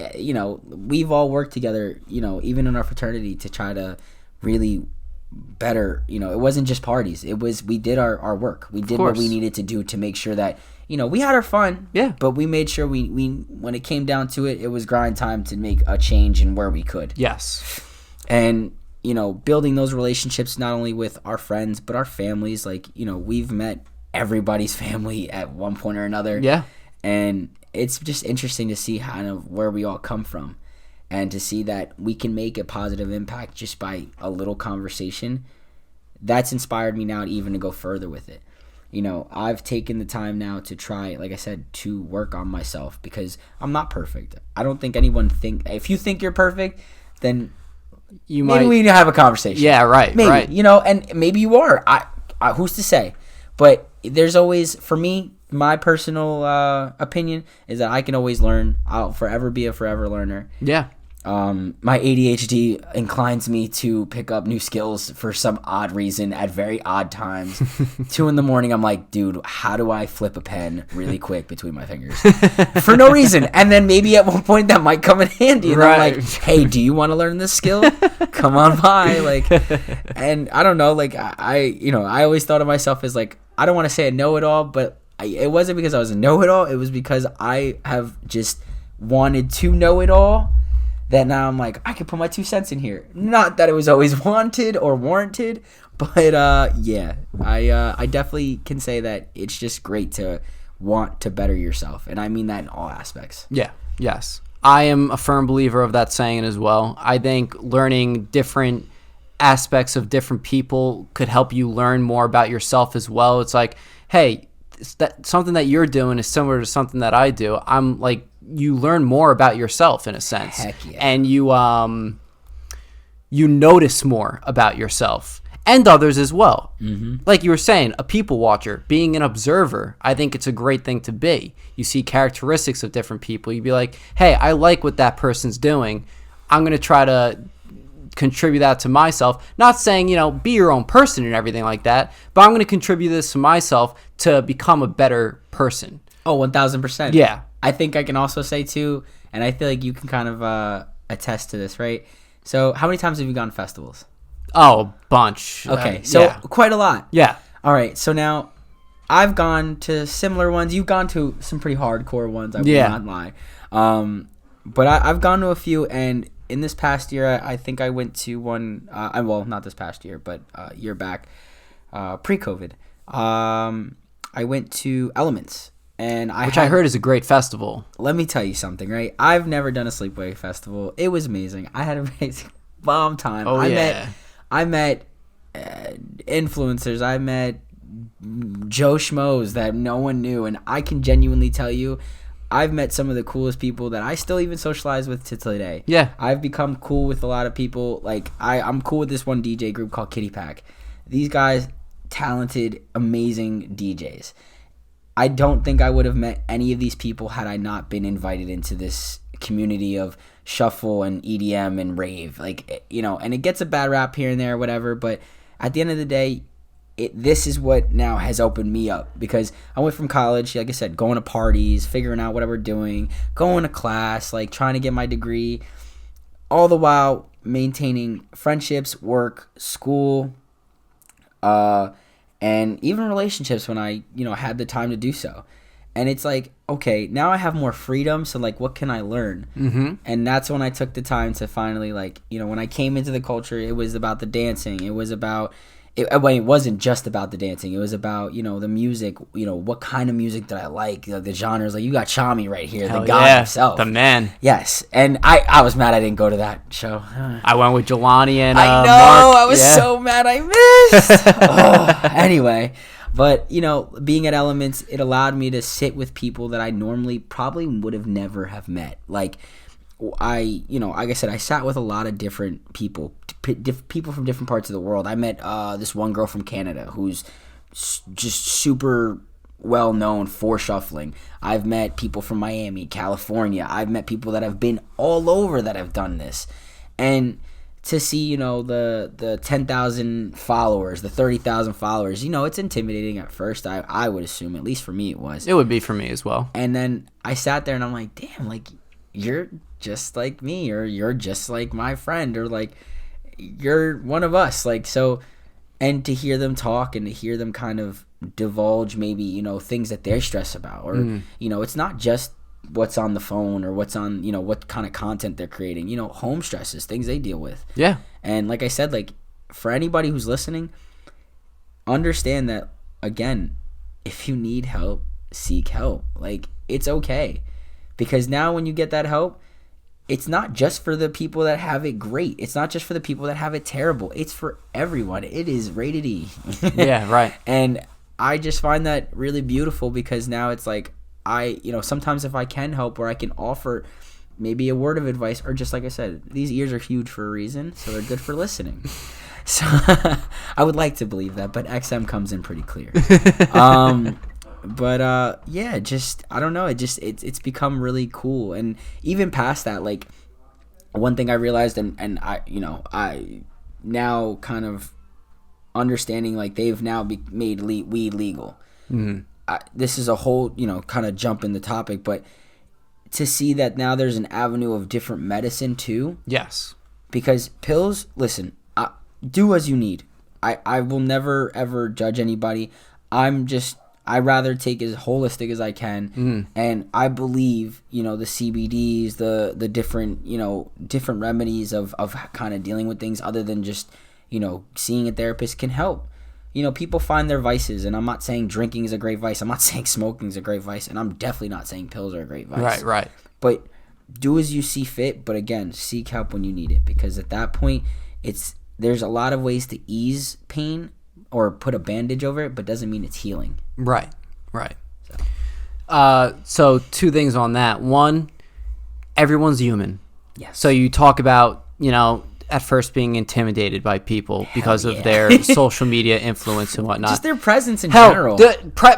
Speaker 2: we've all worked together, even in our fraternity to try to really better. It wasn't just parties. It was, we did our work. We did what we needed to do to make sure that, we had our fun.
Speaker 1: Yeah.
Speaker 2: But we made sure we when it came down to it, it was grind time to make a change in where we could.
Speaker 1: Yes.
Speaker 2: And, building those relationships not only with our friends, but our families. Like, we've met everybody's family at one point or another.
Speaker 1: Yeah.
Speaker 2: And it's just interesting to see kind of where we all come from and to see that we can make a positive impact just by a little conversation. That's inspired me now even to go further with it. I've taken the time now to try, like I said, to work on myself because I'm not perfect. I don't think anyone if you think you're perfect, then maybe we need to have a conversation.
Speaker 1: Yeah, right.
Speaker 2: Maybe,
Speaker 1: right.
Speaker 2: And maybe you are. I who's to say? But there's always, for me, my personal opinion is that I can always learn. I'll forever be a forever learner.
Speaker 1: Yeah.
Speaker 2: My ADHD inclines me to pick up new skills for some odd reason at very odd times. 2 a.m, I'm like, dude, how do I flip a pen really quick between my fingers? For no reason. And then maybe at one point that might come in handy. And I'm like, hey, do you want to learn this skill? Come on by. Like, and I don't know, like I always thought of myself as like, I don't want to say a know-it-all, but it wasn't because I was a know-it-all. It was because I have just wanted to know it all. That now I'm like, I could put my 2 cents in here. Not that it was always wanted or warranted, but yeah, I definitely can say that it's just great to want to better yourself, and I mean that in all aspects.
Speaker 1: Yeah. Yes. I am a firm believer of that saying as well. I think learning different aspects of different people could help you learn more about yourself as well. It's like, hey, something that you're doing is similar to something that I do. I'm like, you learn more about yourself in a sense.
Speaker 2: Heck yeah.
Speaker 1: And you notice more about yourself and others as well. Like you were saying, a people watcher, being an observer, I think it's a great thing to be. You see characteristics of different people. You'd be like, hey, I like what that person's doing. I'm going to try to contribute that to myself. Not saying, be your own person and everything like that, but I'm going to contribute this to myself to become a better person.
Speaker 2: Oh, 1,000%.
Speaker 1: Yeah.
Speaker 2: I think I can also say too, and I feel like you can kind of attest to this, right? So how many times have you gone to festivals?
Speaker 1: Oh, a bunch.
Speaker 2: Okay, so quite a lot.
Speaker 1: Yeah.
Speaker 2: All right, so now I've gone to similar ones. You've gone to some pretty hardcore ones, I will not lie. But I've gone to a few, and in this past year, I think I went to one, well, not this past year, but a year back, pre-COVID. I went to Elements. Which
Speaker 1: I heard is a great festival.
Speaker 2: Let me tell you something, right? I've never done a sleepaway festival. It was amazing. I had an amazing bomb time. I met influencers. I met Joe Schmoes that no one knew, and I can genuinely tell you, I've met some of the coolest people that I still even socialize with to today.
Speaker 1: Yeah.
Speaker 2: I've become cool with a lot of people. Like, I'm cool with this one DJ group called Kitty Pack. These guys, talented, amazing DJs. I don't think I would have met any of these people had I not been invited into this community of shuffle and EDM and rave. Like, and it gets a bad rap here and there, whatever, but at the end of the day, this is what now has opened me up, because I went from college, like I said, going to parties, figuring out what we're doing, going to class, like trying to get my degree, all the while maintaining friendships, work, school, and even relationships when I, had the time to do so. And it's like, okay, now I have more freedom, so like, what can I learn? Mm-hmm. And that's when I took the time to finally, like, when I came into the culture, it was about the dancing. It was about, it wasn't just about the dancing. It was about, the music, what kind of music did I like? The genres, like, you got Chami right here, the guy himself.
Speaker 1: The man.
Speaker 2: Yes. And I was mad I didn't go to that show.
Speaker 1: I went with Jelani and
Speaker 2: I know,
Speaker 1: Mark.
Speaker 2: I was so mad I missed. Anyway, but, being at Elements, it allowed me to sit with people that I normally probably would have never have met. Like, like I said, I sat with a lot of different people, people from different parts of the world. I met this one girl from Canada who's just super well known for shuffling. I've met people from Miami, California. I've met people that have been all over that have done this. And to see, the 10,000 followers, the 30,000 followers, it's intimidating at first. I would assume, at least for me, it was.
Speaker 1: It would be for me as well.
Speaker 2: And then I sat there and I'm like, damn, like, you're just like me, or you're just like my friend, or like, you're one of us. Like, so, and to hear them talk and to hear them kind of divulge maybe, things that they're stressed about, or, it's not just what's on the phone or what's on, what kind of content they're creating, home stresses, things they deal with.
Speaker 1: Yeah.
Speaker 2: And like I said, like, for anybody who's listening, understand that, again, if you need help, seek help. Like, it's okay. Because now when you get that help, it's not just for the people that have it great. It's not just for the people that have it terrible. It's for everyone. It is rated E.
Speaker 1: Yeah, right.
Speaker 2: And I just find that really beautiful, because now it's like, sometimes if I can help, or I can offer maybe a word of advice, or just like I said, these ears are huge for a reason, so they're good for listening. So I would like to believe that, but XM comes in pretty clear. But yeah, just, I don't know, it's become really cool. And even past that, like, one thing I realized, and I now kind of understanding, like, they've now made weed legal. Mm-hmm. This is a whole, kind of jump in the topic, but to see that now there's an avenue of different medicine too.
Speaker 1: Yes. Because
Speaker 2: pills, listen, do as you need. I will never, ever judge anybody. I rather take as holistic as I can. Mm-hmm. And I believe, the CBDs, the different, different remedies of kind of dealing with things other than just, seeing a therapist can help. People find their vices, and I'm not saying drinking is a great vice. I'm not saying smoking is a great vice, and I'm definitely not saying pills are a great vice.
Speaker 1: Right.
Speaker 2: But do as you see fit, but again, seek help when you need it, because at that point, there's a lot of ways to ease pain or put a bandage over it, but doesn't mean it's healing.
Speaker 1: Right. So two things on that. One, everyone's human.
Speaker 2: Yes.
Speaker 1: So you talk about, at first being intimidated by people because of their social media influence and whatnot.
Speaker 2: Just their presence in general.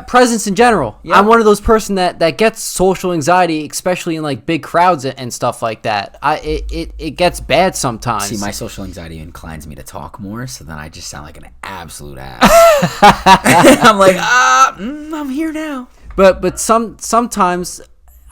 Speaker 1: Presence in general. Yeah. I'm one of those person that gets social anxiety, especially in like big crowds and stuff like that. It gets bad sometimes.
Speaker 2: See, my social anxiety inclines me to talk more, so then I just sound like an absolute ass. I'm like, I'm here now.
Speaker 1: But sometimes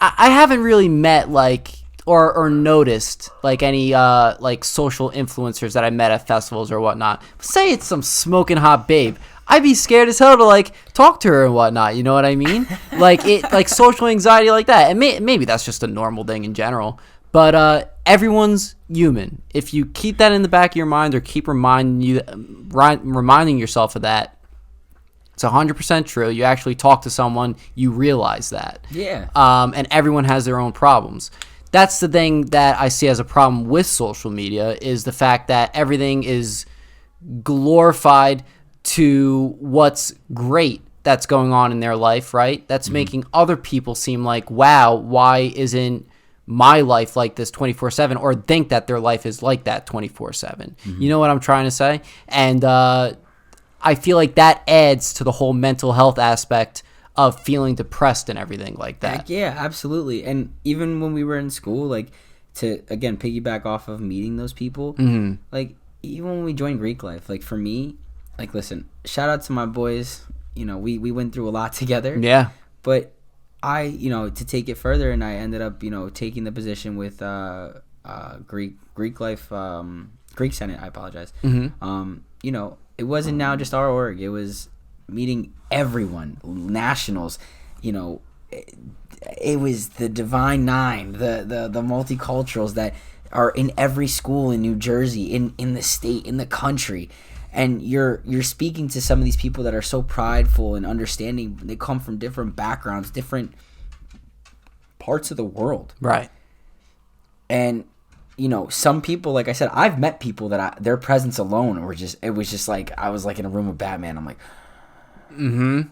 Speaker 1: I haven't really met like or noticed like any like social influencers that I met at festivals or whatnot. Say it's some smoking hot babe, I'd be scared as hell to like talk to her and whatnot. You know what I mean? like social anxiety like that. And maybe that's just a normal thing in general. But everyone's human. If you keep that in the back of your mind, or keep reminding yourself of that, it's 100% true. You actually talk to someone, you realize that.
Speaker 2: Yeah.
Speaker 1: And everyone has their own problems. That's the thing that I see as a problem with social media, is the fact that everything is glorified to what's great that's going on in their life, right? That's making other people seem like, wow, why isn't my life like this 24/7, or think that their life is like that 24/7. You know what I'm trying to say? And I feel like that adds to the whole mental health aspect of feeling depressed and everything like that.
Speaker 2: Heck yeah, absolutely. And even when we were in school, like, to, again, piggyback off of meeting those people, like, even when we joined Greek life, like, for me, like, listen, shout out to my boys. We went through a lot together.
Speaker 1: Yeah.
Speaker 2: But I, to take it further, and I ended up, taking the position with Greek life, Greek Senate, I apologize. It wasn't now just our org. It was meeting everyone, nationals, it was the Divine Nine, the multiculturals that are in every school in New Jersey, in the state, in the country. And you're speaking to some of these people that are so prideful and understanding. They come from different backgrounds, different parts of the world.
Speaker 1: Right.
Speaker 2: And some people, like I said, I've met people that their presence alone it was just like, I was like in a room with Batman. I'm like, oh my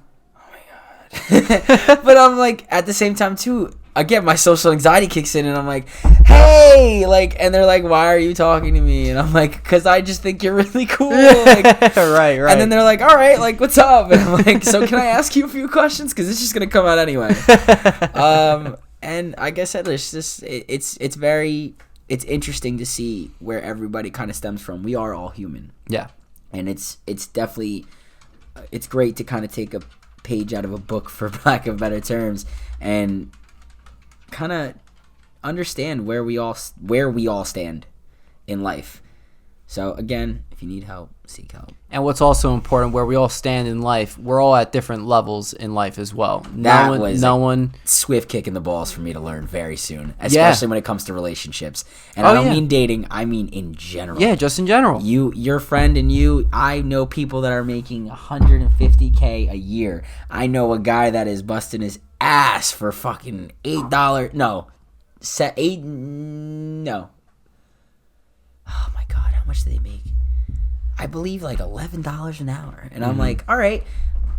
Speaker 2: God. But I'm like, at the same time too, again, my social anxiety kicks in, and I'm like, hey, like, and they're like, why are you talking to me? And I'm like, because I just think you're really cool. Like,
Speaker 1: right.
Speaker 2: And then they're like, all right, like, what's up? And I'm like, so can I ask you a few questions? Because it's just going to come out anyway. And like I said, there's just, it's interesting to see where everybody kind of stems from. We are all human.
Speaker 1: Yeah.
Speaker 2: And it's definitely, it's great to kind of take a page out of a book, for lack of better terms, and kind of understand where we all stand in life. So again, if you need help, seek help.
Speaker 1: And what's also important, where we all stand in life, we're all at different levels in life as well.
Speaker 2: No one swift kick in the balls for me to learn very soon, especially when it comes to relationships. And I don't mean dating, I mean in general.
Speaker 1: Yeah, just in general.
Speaker 2: Your friend and you, I know people that are making $150K a year. I know a guy that is busting his ass for fucking $8. No. Oh my God, how much do they make? I believe like $11 an hour. And I'm like, all right,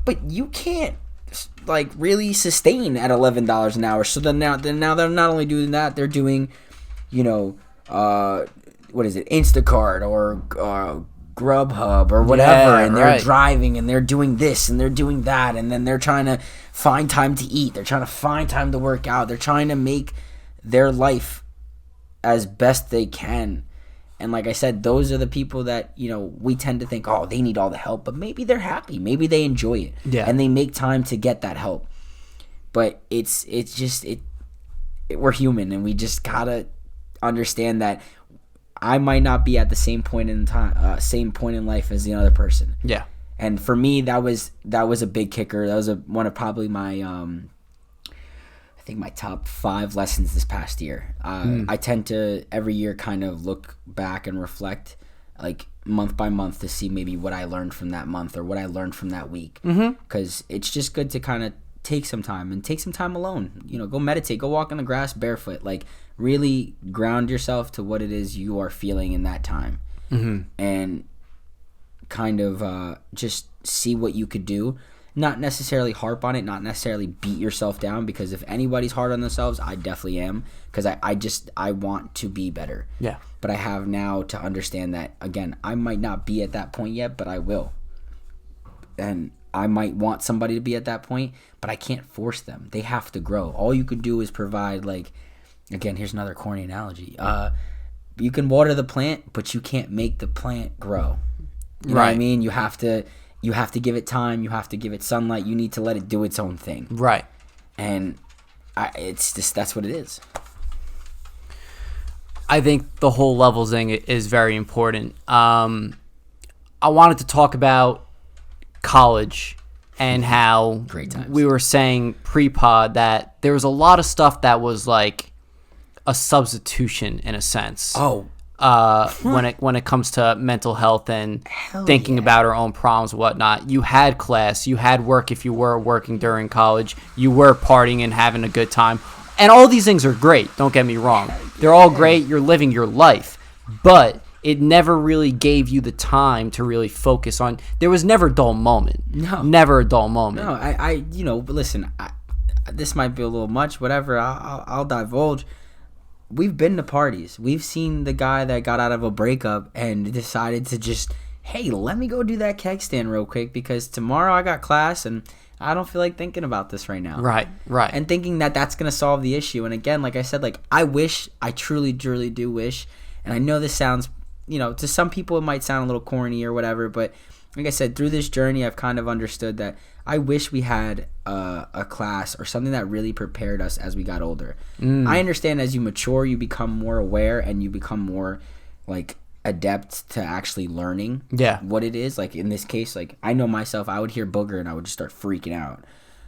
Speaker 2: but you can't like really sustain at $11 an hour. So then now they're not only doing that, they're doing, what is it, Instacart or Grubhub or whatever, and they're driving and they're doing this and they're doing that, and then they're trying to find time to eat, they're trying to find time to work out, they're trying to make their life as best they can. And like I said, those are the people that, we tend to think, oh, they need all the help, but maybe they're happy, maybe they enjoy it, and they make time to get that help. But it's just we're human, and we just gotta understand that I might not be at the same point in life as the other person. Yeah. And for me, that was a big kicker. That was one of probably my I think my top 5 lessons this past year. I tend to every year kind of look back and reflect, like month by month, to see maybe what I learned from that month or what I learned from that week. Because it's just good to kind of take some time alone. Go meditate, go walk on the grass barefoot. Like, really ground yourself to what it is you are feeling in that time. And kind of just see what you could do. Not necessarily harp on it, not necessarily beat yourself down, because if anybody's hard on themselves, I definitely am, because I want to be better. Yeah. But I have now to understand that, again, I might not be at that point yet, but I will. And I might want somebody to be at that point, but I can't force them. They have to grow. All you could do is provide, like, again, here's another corny analogy. You can water the plant, but you can't make the plant grow. You know what I mean? You have to give it time. You have to give it sunlight. You need to let it do its own thing. Right. And it's just, that's what it is.
Speaker 1: I think the whole level thing is very important. I wanted to talk about college and how we were saying pre-pod that there was a lot of stuff that was like a substitution in a sense. When it comes to mental health and thinking about our own problems and whatnot. You had class, you had work if you were working during college, you were partying and having a good time. And all these things are great, don't get me wrong. They're all great, you're living your life. But it never really gave you the time to really focus on. There was never a dull moment. No. Never a dull moment.
Speaker 2: No, listen, this might be a little much, whatever, I'll divulge. We've been to parties. We've seen the guy that got out of a breakup and decided to just, hey, let me go do that keg stand real quick because tomorrow I got class and I don't feel like thinking about this right now. Right. And thinking that that's going to solve the issue. And again, like I said, like I truly do wish, and I know this sounds, to some people it might sound a little corny or whatever, but like I said, through this journey, I've kind of understood that I wish we had a class or something that really prepared us as we got older. I understand as you mature, you become more aware and you become more like adept to actually learning what it is. Like in this case, like I know myself, I would hear booger and I would just start freaking out.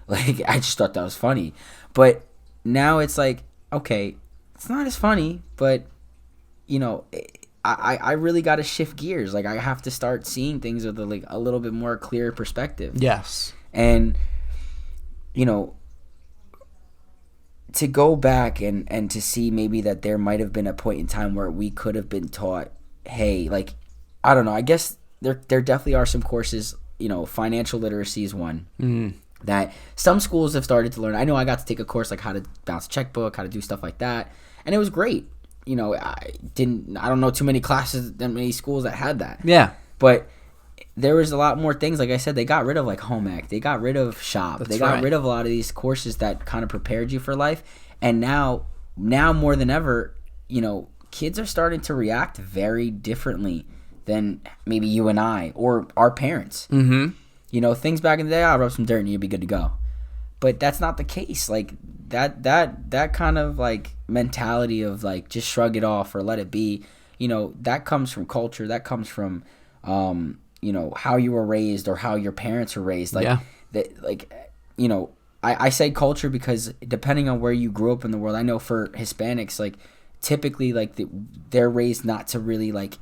Speaker 2: Like I just thought that was funny. But now it's like, okay, it's not as funny, but I really got to shift gears. Like I have to start seeing things with a little bit more clear perspective. Yes. And, to go back and to see maybe that there might have been a point in time where we could have been taught, hey, like, I don't know. I guess there definitely are some courses, financial literacy is one. that some schools have started to learn. I know I got to take a course like how to bounce a checkbook, how to do stuff like that, and it was great. You know, I don't know too many classes, that many schools that had that.
Speaker 1: Yeah.
Speaker 2: But there was a lot more things. Like I said, they got rid of like home ec. They got rid of shop. They got rid of a lot of these courses that kind of prepared you for life. And now more than ever, you know, kids are starting to react very differently than maybe you and I or our parents.
Speaker 1: Mm-hmm.
Speaker 2: You know, things back in the day, I'll rub some dirt and you'll be good to go. But that's not the case. Like that kind of like mentality of like just shrug it off or let it be, you know, that comes from culture. That comes from, you know, how you were raised or how your parents were raised. Like, that, like, you know, I say culture because depending on where you grew up in the world, I know for Hispanics, like typically like they're raised not to really like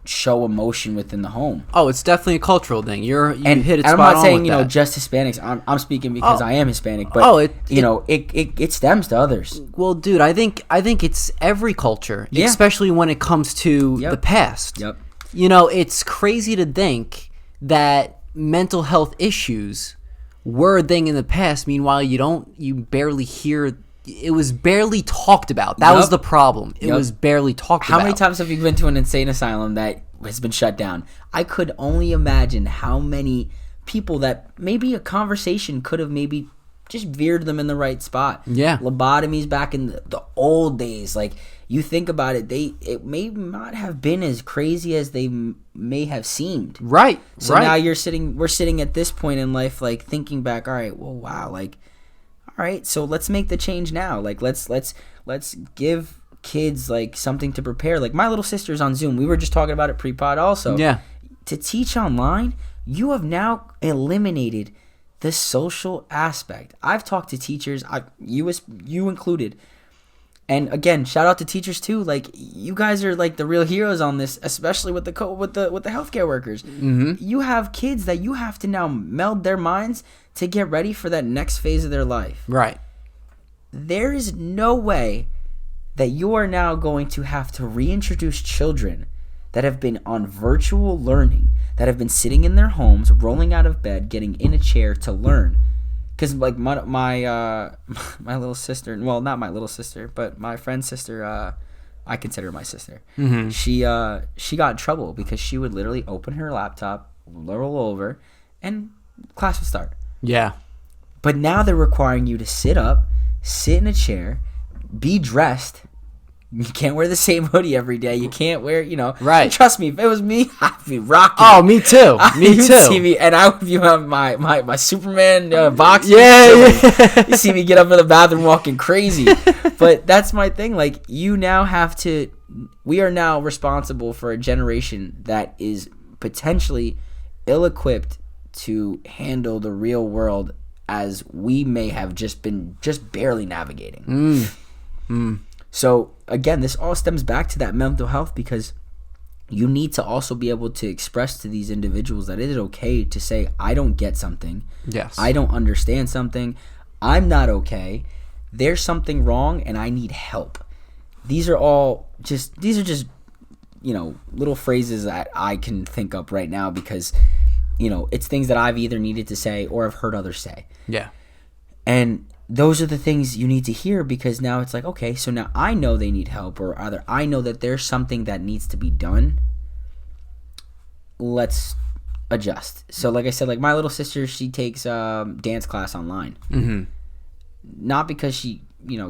Speaker 2: show emotion within the home.
Speaker 1: Oh, it's definitely a cultural thing. You hit it spot on.
Speaker 2: I'm not saying, you know,
Speaker 1: that.
Speaker 2: just Hispanics. I'm speaking because I am Hispanic, but it stems to others.
Speaker 1: Well, dude, I think it's every culture, especially when it comes to the past.
Speaker 2: Yep.
Speaker 1: You know, it's crazy to think that mental health issues were a thing in the past. Meanwhile, you barely hear. It was barely talked about. That was the problem. It was barely talked about.
Speaker 2: How many times have you been to an insane asylum that has been shut down? I could only imagine how many people that maybe a conversation could have maybe just veered them in the right spot.
Speaker 1: Yeah.
Speaker 2: Lobotomies back in the old days. Like, you think about it, it may not have been as crazy as they may have seemed.
Speaker 1: Right.
Speaker 2: So now we're sitting at this point in life, like thinking back, all right, well, wow, like, all right, so let's make the change now. Like, let's give kids like something to prepare. Like, my little sister's on Zoom. We were just talking about it pre-pod also.
Speaker 1: Yeah.
Speaker 2: To teach online, you have now eliminated the social aspect. I've talked to teachers, you included. And again, shout out to teachers too. Like, you guys are like the real heroes on this, especially with the healthcare workers.
Speaker 1: Mm-hmm.
Speaker 2: You have kids that you have to now meld their minds to get ready for that next phase of their life.
Speaker 1: Right.
Speaker 2: There is no way that you are now going to have to reintroduce children that have been on virtual learning, that have been sitting in their homes, rolling out of bed, getting in a chair to learn. Because like my little sister, well, not my little sister, but my friend's sister, I consider her my sister.
Speaker 1: Mm-hmm.
Speaker 2: She got in trouble because she would literally open her laptop, roll over, and class would start.
Speaker 1: Yeah.
Speaker 2: But now they're requiring you to sit up, sit in a chair, be dressed. You can't wear the same hoodie every day. You can't wear,
Speaker 1: Right.
Speaker 2: Trust me, if it was me, I'd be rocking.
Speaker 1: Oh, me too. Me
Speaker 2: You'd
Speaker 1: too.
Speaker 2: see me, and I would be on my Superman box.
Speaker 1: Yeah.
Speaker 2: You see me get up in the bathroom walking crazy. But that's my thing. Like, you now have to. We are now responsible for a generation that is potentially ill-equipped to handle the real world as we may have just barely navigating. So again, this all stems back to that mental health, because you need to also be able to express to these individuals that it is okay to say, I don't get something.
Speaker 1: Yes.
Speaker 2: I don't understand something. I'm not okay. There's something wrong and I need help. These are just little phrases that I can think up right now because, it's things that I've either needed to say or I've heard others say.
Speaker 1: Yeah.
Speaker 2: And those are the things you need to hear, because now it's like, okay, so now I know they need help, or either I know that there's something that needs to be done. Let's adjust. So like I said, like my little sister, she takes dance class online.
Speaker 1: Mm-hmm.
Speaker 2: Not because she,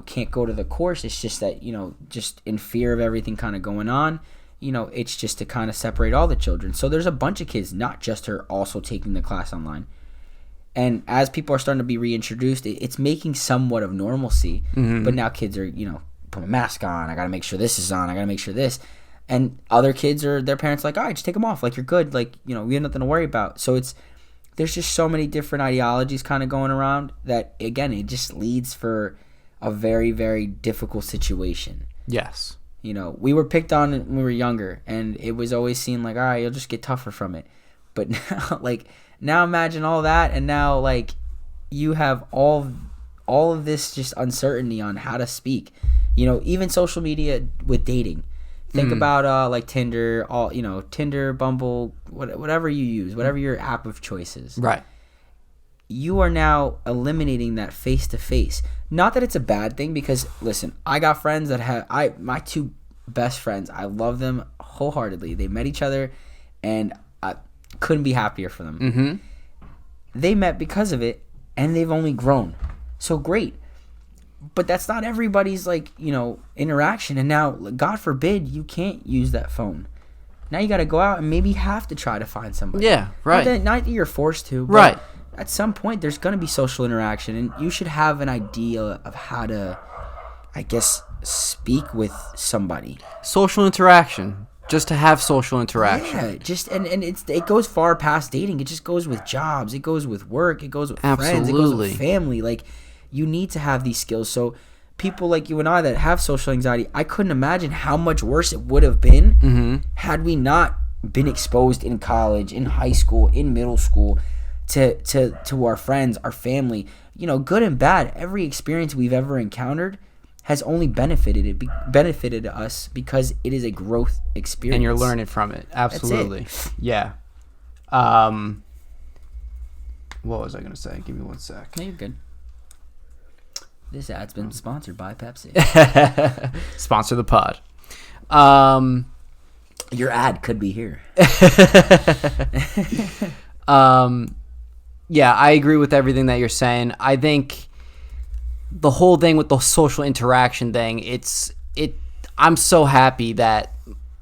Speaker 2: can't go to the course. It's just that, just in fear of everything kind of going on, it's just to kind of separate all the children. So there's a bunch of kids, not just her, also taking the class online. And as people are starting to be reintroduced, it's making somewhat of normalcy. Mm-hmm. But now kids are, put a mask on. I got to make sure this is on. I got to make sure this. And other kids their parents are like, all right, just take them off. Like, you're good. Like, we have nothing to worry about. So there's just so many different ideologies kind of going around that, again, it just leads for a very, very difficult situation.
Speaker 1: Yes.
Speaker 2: We were picked on when we were younger, and it was always seen like, all right, you'll just get tougher from it. But now, now imagine all that, and now, you have all of this just uncertainty on how to speak. Even social media with dating. Think about, Tinder, Tinder, Bumble, whatever you use, whatever your app of choice is.
Speaker 1: Right.
Speaker 2: you are now eliminating that face-to-face. Not that it's a bad thing, because listen, I got friends that have my two best friends. I love them wholeheartedly. They met each other, and I couldn't be happier for them.
Speaker 1: Mm-hmm.
Speaker 2: They met because of it, and they've only grown. So great. But that's not everybody's interaction. And now, God forbid, you can't use that phone. Now you got to go out and maybe have to try to find somebody.
Speaker 1: Yeah, right.
Speaker 2: Not that you're forced to. But
Speaker 1: right.
Speaker 2: At some point, there's going to be social interaction, and you should have an idea of how to, I guess, speak with somebody.
Speaker 1: Social interaction. Just to have social interaction.
Speaker 2: Yeah, just and it goes far past dating. It just goes with jobs. It goes with work. It goes with friends. It goes with family. Like, you need to have these skills. So people like you and I that have social anxiety, I couldn't imagine how much worse it would have been had we not been exposed in college, in high school, in middle school to our friends, our family. Good and bad. Every experience we've ever encountered has only benefited us because it is a growth experience.
Speaker 1: And you're learning from it. Absolutely.
Speaker 2: That's it.
Speaker 1: Yeah. What was I going to say? Give me 1 sec.
Speaker 2: No, you're good. This ad's been sponsored by Pepsi.
Speaker 1: Sponsor the pod.
Speaker 2: Your ad could be here.
Speaker 1: Yeah, I agree with everything that you're saying. I think the whole thing with the social interaction thing, I'm so happy that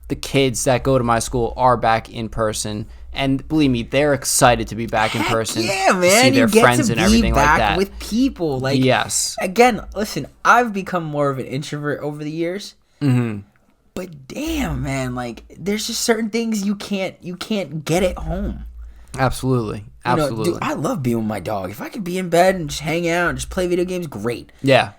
Speaker 1: the kids that go to my school are back in person, and believe me, they're excited to be back in person.
Speaker 2: Yeah, man,
Speaker 1: to see their friends and everything like that.
Speaker 2: With people,
Speaker 1: yes.
Speaker 2: Again, listen, I've become more of an introvert over the years.
Speaker 1: Mm-hmm.
Speaker 2: But damn, man, there's just certain things you can't get at home.
Speaker 1: Absolutely. Dude,
Speaker 2: I love being with my dog. If I could be in bed and just hang out and just play video games, great.
Speaker 1: Yeah.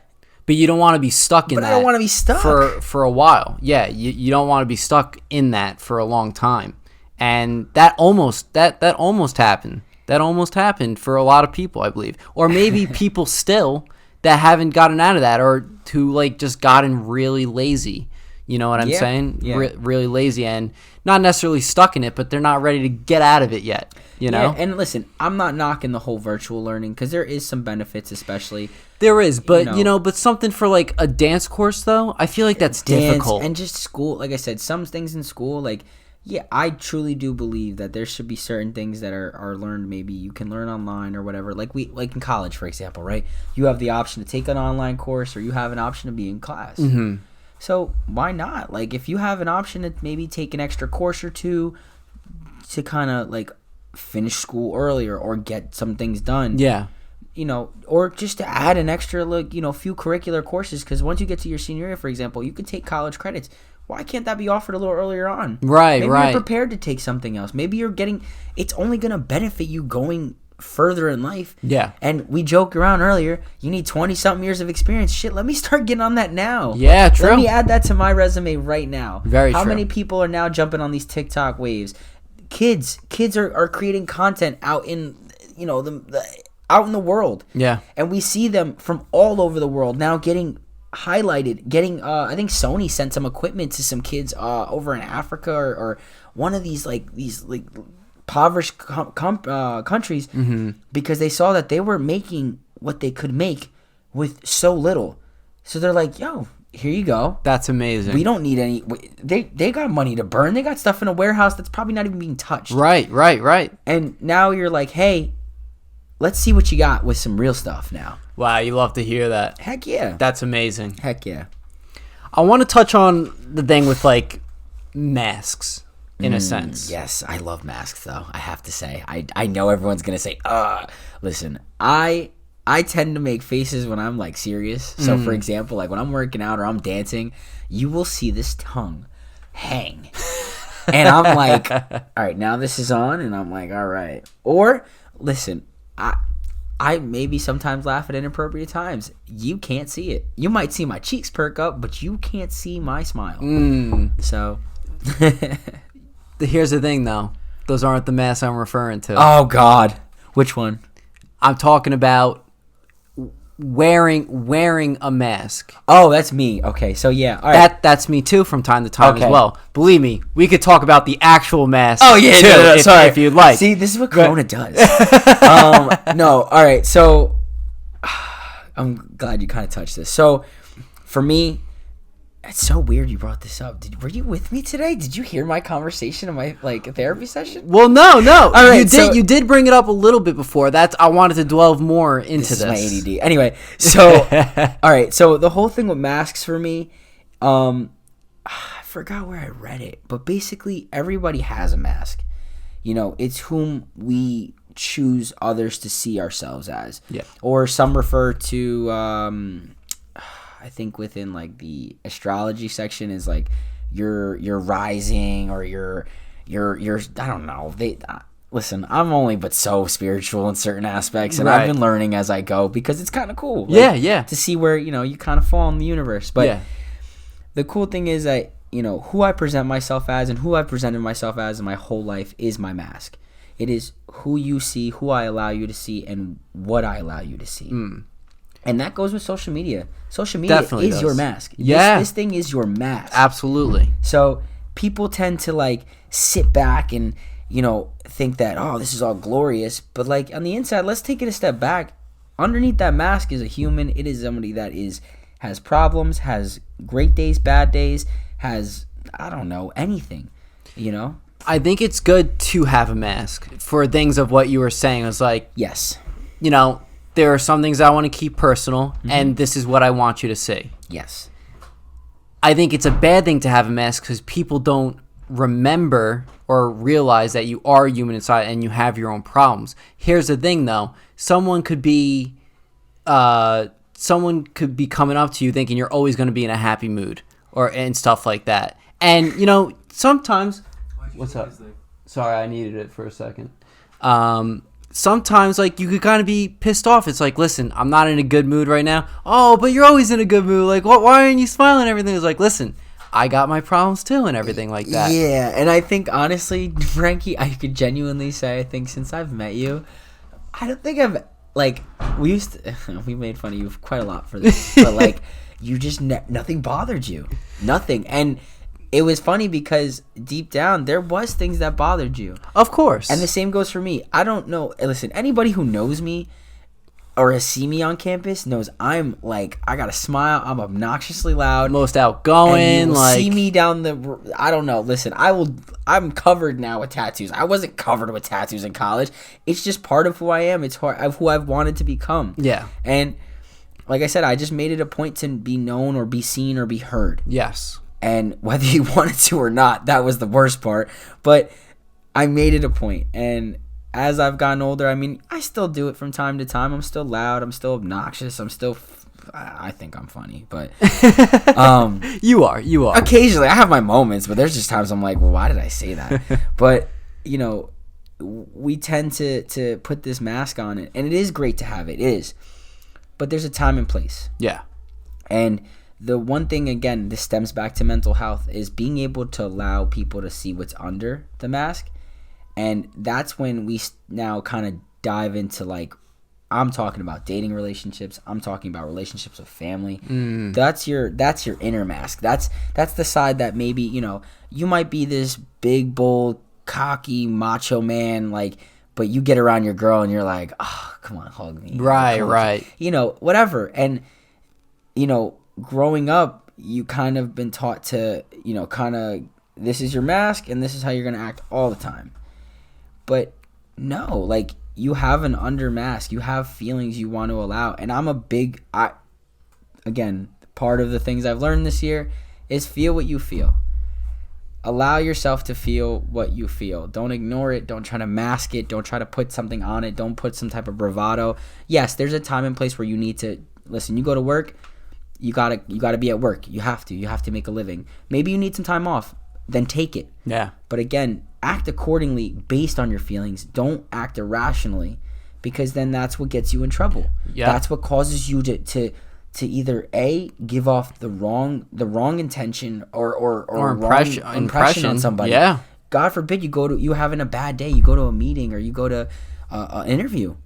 Speaker 1: But you don't want to be stuck in that.
Speaker 2: But I don't want to be stuck.
Speaker 1: For a while. Yeah, you don't want to be stuck in that for a long time. And that almost happened. That almost happened for a lot of people, I believe. Or maybe people still that haven't gotten out of that, or who just gotten really lazy. You know what I'm saying?
Speaker 2: Yeah.
Speaker 1: Really lazy and not necessarily stuck in it, but they're not ready to get out of it yet.
Speaker 2: Yeah, and listen, I'm not knocking the whole virtual learning, because there is some benefits, especially.
Speaker 1: There is, but but something for a dance course though, I feel like that's difficult.
Speaker 2: And just school, like I said, some things in school, I truly do believe that there should be certain things that are learned. Maybe you can learn online or whatever. Like in college, for example, right? You have the option to take an online course, or you have an option to be in class.
Speaker 1: Mm-hmm.
Speaker 2: So why not? If you have an option to maybe take an extra course or two to kind of finish school earlier or get some things done.
Speaker 1: Yeah.
Speaker 2: Or just to add an extra few curricular courses, because once you get to your senior year, for example, you can take college credits. Why can't that be offered a little earlier on?
Speaker 1: Right,
Speaker 2: Maybe
Speaker 1: right.
Speaker 2: you're prepared to take something else. Maybe it's only going to benefit you going further in life.
Speaker 1: Yeah.
Speaker 2: And we joked around earlier, you need 20-something years of experience. Shit, let me start getting on that now.
Speaker 1: Yeah, true.
Speaker 2: Let me add that to my resume right now.
Speaker 1: Very true.
Speaker 2: How many people are now jumping on these TikTok waves? Kids are creating content out in, out in the world.
Speaker 1: Yeah.
Speaker 2: And we see them from all over the world now getting highlighted, I think Sony sent some equipment to some kids over in Africa or one of these impoverished countries, because they saw that they were making what they could make with so little. So they're like, yo, here you go.
Speaker 1: That's amazing.
Speaker 2: We don't need any. They got money to burn. They got stuff in a warehouse that's probably not even being touched.
Speaker 1: Right.
Speaker 2: And now you're like, hey, let's see what you got with some real stuff now.
Speaker 1: Wow, you love to hear that.
Speaker 2: Heck yeah.
Speaker 1: That's amazing.
Speaker 2: Heck yeah.
Speaker 1: I want to touch on the thing with masks in a sense.
Speaker 2: Yes, I love masks though. I have to say, I know everyone's gonna say, listen, I tend to make faces when I'm serious. So for example, when I'm working out or I'm dancing, you will see this tongue hang, and I'm like, all right, now this is on, and I'm like, all right. Or listen, I maybe sometimes laugh at inappropriate times. You can't see it. You might see my cheeks perk up, but you can't see my smile. So
Speaker 1: here's the thing, though. Those aren't the masks I'm referring to.
Speaker 2: Oh, God. Which one?
Speaker 1: I'm talking about wearing a mask.
Speaker 2: Oh, that's me. Okay, so yeah, all right.
Speaker 1: That's me too from time to time
Speaker 2: Okay.
Speaker 1: as well. Believe me, we could talk about the actual mask.
Speaker 2: Oh yeah,
Speaker 1: too,
Speaker 2: no,
Speaker 1: if,
Speaker 2: sorry.
Speaker 1: if you'd like.
Speaker 2: See, this is what Corona does. No, all right. So I'm glad you kind of touched this. So for me, it's so weird you brought this up. Were you with me today? Did you hear my conversation in my therapy session?
Speaker 1: Well, no.
Speaker 2: All right,
Speaker 1: You did bring it up a little bit before. I wanted to delve more into this.
Speaker 2: This is my ADD. Anyway, so all right. So the whole thing with masks for me, I forgot where I read it, but basically everybody has a mask. You know, it's whom we choose others to see ourselves as.
Speaker 1: Yeah.
Speaker 2: Or some refer to I think within like the astrology section is like your rising or your I don't know. Listen, I'm only but so spiritual in certain aspects, and I've been learning as I go because it's kind of cool.
Speaker 1: Yeah.
Speaker 2: To see where, you kind of fall in the universe. But the cool thing is that, who I present myself as and who I've presented myself as in my whole life is my mask. It is who you see, who I allow you to see, and what I allow you to see. And that goes with social media. Social media
Speaker 1: Definitely
Speaker 2: is
Speaker 1: does.
Speaker 2: your mask.
Speaker 1: Yeah.
Speaker 2: This thing is your mask.
Speaker 1: Absolutely.
Speaker 2: So people tend to sit back and, think that, oh, this is all glorious. But on the inside, let's take it a step back. Underneath that mask is a human. It is somebody that has problems, has great days, bad days, has, I don't know, anything,
Speaker 1: I think it's good to have a mask for things of what you were saying. It was like,
Speaker 2: yes.
Speaker 1: There are some things I want to keep personal, and this is what I want you to see.
Speaker 2: Yes.
Speaker 1: I think it's a bad thing to have a mask because people don't remember or realize that you are human inside and you have your own problems. Here's the thing, though. Someone could be coming up to you thinking you're always going to be in a happy mood and stuff like that. And, sometimes... What's up? Sorry, I needed it for a second. Sometimes you could kind of be pissed off. It's like, listen, I'm not in a good mood right now. Oh, but you're always in a good mood. Why aren't you smiling and everything? It's like, listen, I got my problems too and everything like that.
Speaker 2: Yeah, and I think, honestly, Frankie, I could genuinely say, I think since I've met you, I don't think I've, we made fun of you quite a lot for this, but, you just, nothing bothered you. Nothing. And it was funny because deep down there was things that bothered you.
Speaker 1: Of course.
Speaker 2: And the same goes for me. I don't know. Listen, anybody who knows me or has seen me on campus knows I'm I got a smile. I'm obnoxiously loud.
Speaker 1: Most outgoing.
Speaker 2: And you will see me down the... I don't know. Listen, I'm covered now with tattoos. I wasn't covered with tattoos in college. It's just part of who I am. It's of who I've wanted to become.
Speaker 1: Yeah.
Speaker 2: And like I said, I just made it a point to be known or be seen or be heard.
Speaker 1: Yes.
Speaker 2: And whether you wanted to or not, that was the worst part. But I made it a point. And as I've gotten older, I still do it from time to time. I'm still loud. I'm still obnoxious. I think I'm funny. But
Speaker 1: You are.
Speaker 2: Occasionally, I have my moments. But there's just times I'm like, well, why did I say that? But, we tend to put this mask on it. And it is great to have it. It is. But there's a time and place.
Speaker 1: Yeah.
Speaker 2: And... the one thing, again, this stems back to mental health, is being able to allow people to see what's under the mask. And that's when we now kind of dive into, I'm talking about dating relationships. I'm talking about relationships with family. That's your inner mask. That's the side that maybe, you might be this big, bold, cocky, macho man, but you get around your girl and you're like, oh, come on, hug me.
Speaker 1: Right.
Speaker 2: Whatever. And, growing up, you kind of been taught to, this is your mask and this is how you're going to act all the time. But no, you have an under mask. You have feelings you want to allow. And I'm again, part of the things I've learned this year is feel what you feel. Allow yourself to feel what you feel. Don't ignore it. Don't try to mask it. Don't try to put something on it. Don't put some type of bravado. Yes, there's a time and place where you need to, listen, you go to work, you gotta be at work. You have to make a living. Maybe you need some time off. Then take it.
Speaker 1: Yeah.
Speaker 2: But again, act accordingly based on your feelings. Don't act irrationally, because then that's what gets you in trouble.
Speaker 1: Yeah.
Speaker 2: That's what causes you to either A, give off the wrong intention or impression on somebody.
Speaker 1: Yeah.
Speaker 2: God forbid you having a bad day, you go to a meeting or you go to an interview.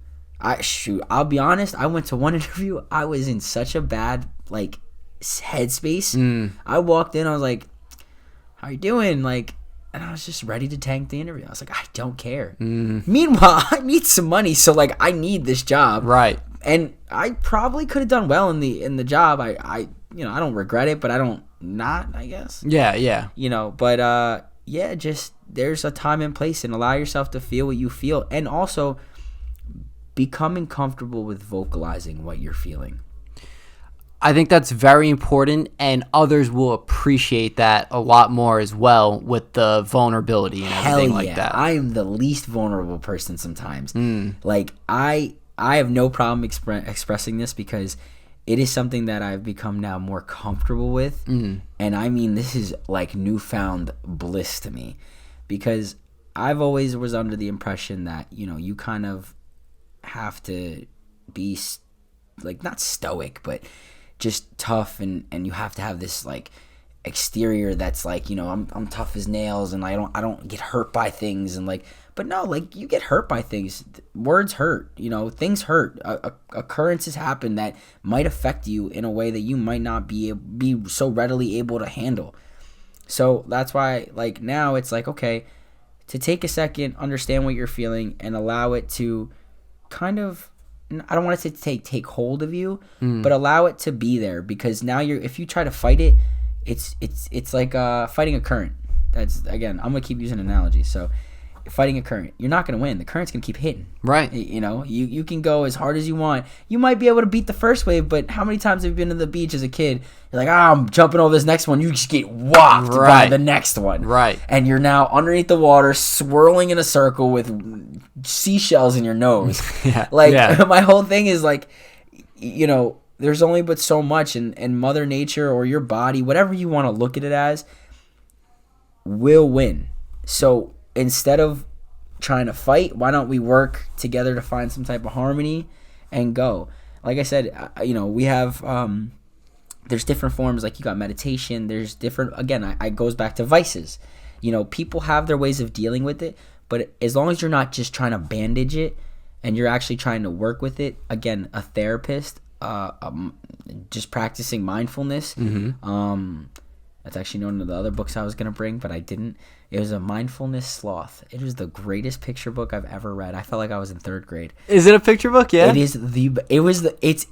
Speaker 2: I'll be honest. I went to one interview. I was in such a bad like headspace. I walked in. I was like, "How you doing?" Like, and I was just ready to tank the interview. I was like, "I don't care." Meanwhile, I need some money, so like, I need this job.
Speaker 1: Right.
Speaker 2: And I probably could have done well in the job. I don't regret it, but I don't not. I guess.
Speaker 1: Yeah.
Speaker 2: But just there's a time and place, and allow yourself to feel what you feel, and also becoming comfortable with vocalizing what you're feeling.
Speaker 1: I think that's very important, and others will appreciate that a lot more as well with the vulnerability and everything like that.
Speaker 2: I am the least vulnerable person sometimes. Like I have no problem expressing this because it is something that I've become now more comfortable with. And I mean, this is like newfound bliss to me, because I've always was under the impression that, you kind of have to be like not stoic, but just tough, and you have to have this like exterior that's like, I'm tough as nails, and I don't get hurt by things, and like, but no, like, you get hurt by things. Words hurt, things hurt. Occurrences happen that might affect you in a way that you might not be so readily able to handle. So that's why, like, now it's like, okay, to take a second, understand what you're feeling, and allow it to kind of, I don't want to say take hold of you, but allow it to be there, because now if you try to fight it, it's like fighting a current. That's, again, I'm gonna keep using an analogy. So fighting a current, you're not gonna win. The current's gonna keep hitting. Right. You can go as hard as you want. You might be able to beat the first wave, but how many times have you been to the beach as a kid? You're like, I'm jumping over this next one. You just get whopped by the next one. Right. And you're now underneath the water, swirling in a circle with seashells in your nose. My whole thing is like, there's only but so much, and Mother Nature or your body, whatever you want to look at it as, will win. So instead of trying to fight, why don't we work together to find some type of harmony and go? Like I said, we have there's different forms. Like, you got meditation. There's different, again, I goes back to vices. People have their ways of dealing with it, but as long as you're not just trying to bandage it and you're actually trying to work with it, again, a therapist, just practicing mindfulness. That's actually one of the other books I was going to bring, but I didn't. It was a mindfulness sloth. It was the greatest picture book I've ever read. I felt like I was in 3rd grade.
Speaker 1: Is it a picture book? Yeah.
Speaker 2: It's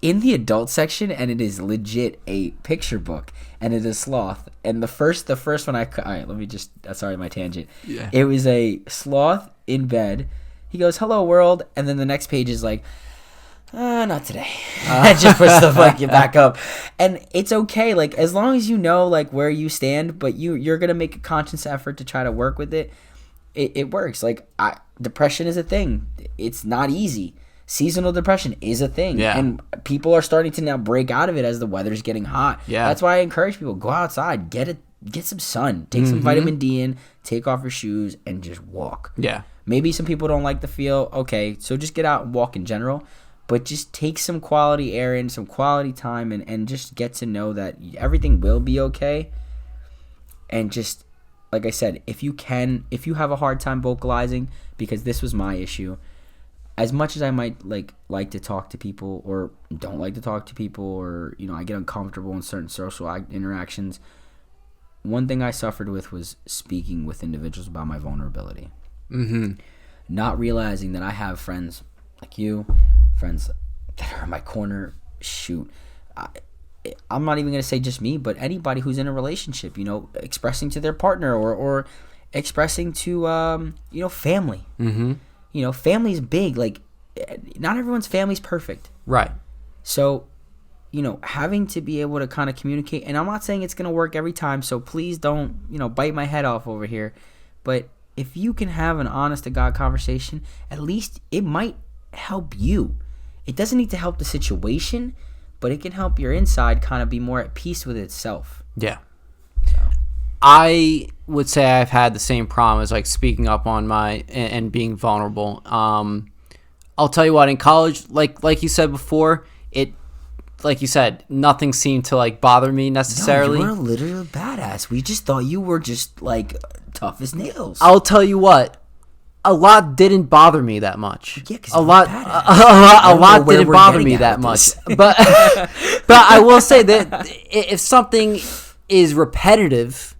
Speaker 2: in the adult section, and it is legit a picture book, and it is sloth. And the first one all right, let me just, sorry, my tangent. Yeah. It was a sloth in bed. He goes, "Hello world." And then the next page is like, not today. Just push the fucking back up. And it's okay, like, as long as you know, like, where you stand, but you're gonna make a conscious effort to try to work with it. It works. Like, depression is a thing. It's not easy. Seasonal depression is a thing. Yeah. And people are starting to now break out of it as the weather's getting hot. Yeah. That's why I encourage people, go outside, get some sun, take some vitamin D in, take off your shoes, and just walk. Yeah. Maybe some people don't like the feel. Okay, so just get out and walk in general. But just take some quality air in, some quality time, and just get to know that everything will be okay. And just, like I said, if you have a hard time vocalizing, because this was my issue, as much as I might like to talk to people, or don't like to talk to people, or I get uncomfortable in certain social interactions, one thing I suffered with was speaking with individuals about my vulnerability. Not realizing that I have friends like you, friends that are in my corner. Shoot, I'm not even going to say just me, but anybody who's in a relationship, expressing to their partner, or expressing to family. Family's big. Like, not everyone's family's perfect, right? So having to be able to kind of communicate, and I'm not saying it's going to work every time, so please don't bite my head off over here, but if you can have an honest to God conversation, at least it might help you. It doesn't need to help the situation, but it can help your inside kind of be more at peace with itself. Yeah. So.
Speaker 1: I would say I've had the same problem as, like, speaking up on and being vulnerable. I'll tell you what, in college, like you said before, like you said, nothing seemed to, like, bother me necessarily.
Speaker 2: No, you were literally a badass. We just thought you were just, like, tough as nails.
Speaker 1: I'll tell you what, a lot didn't bother me that much.
Speaker 2: Yeah, 'cause
Speaker 1: a lot didn't bother me that much. But I will say that if something is repetitive,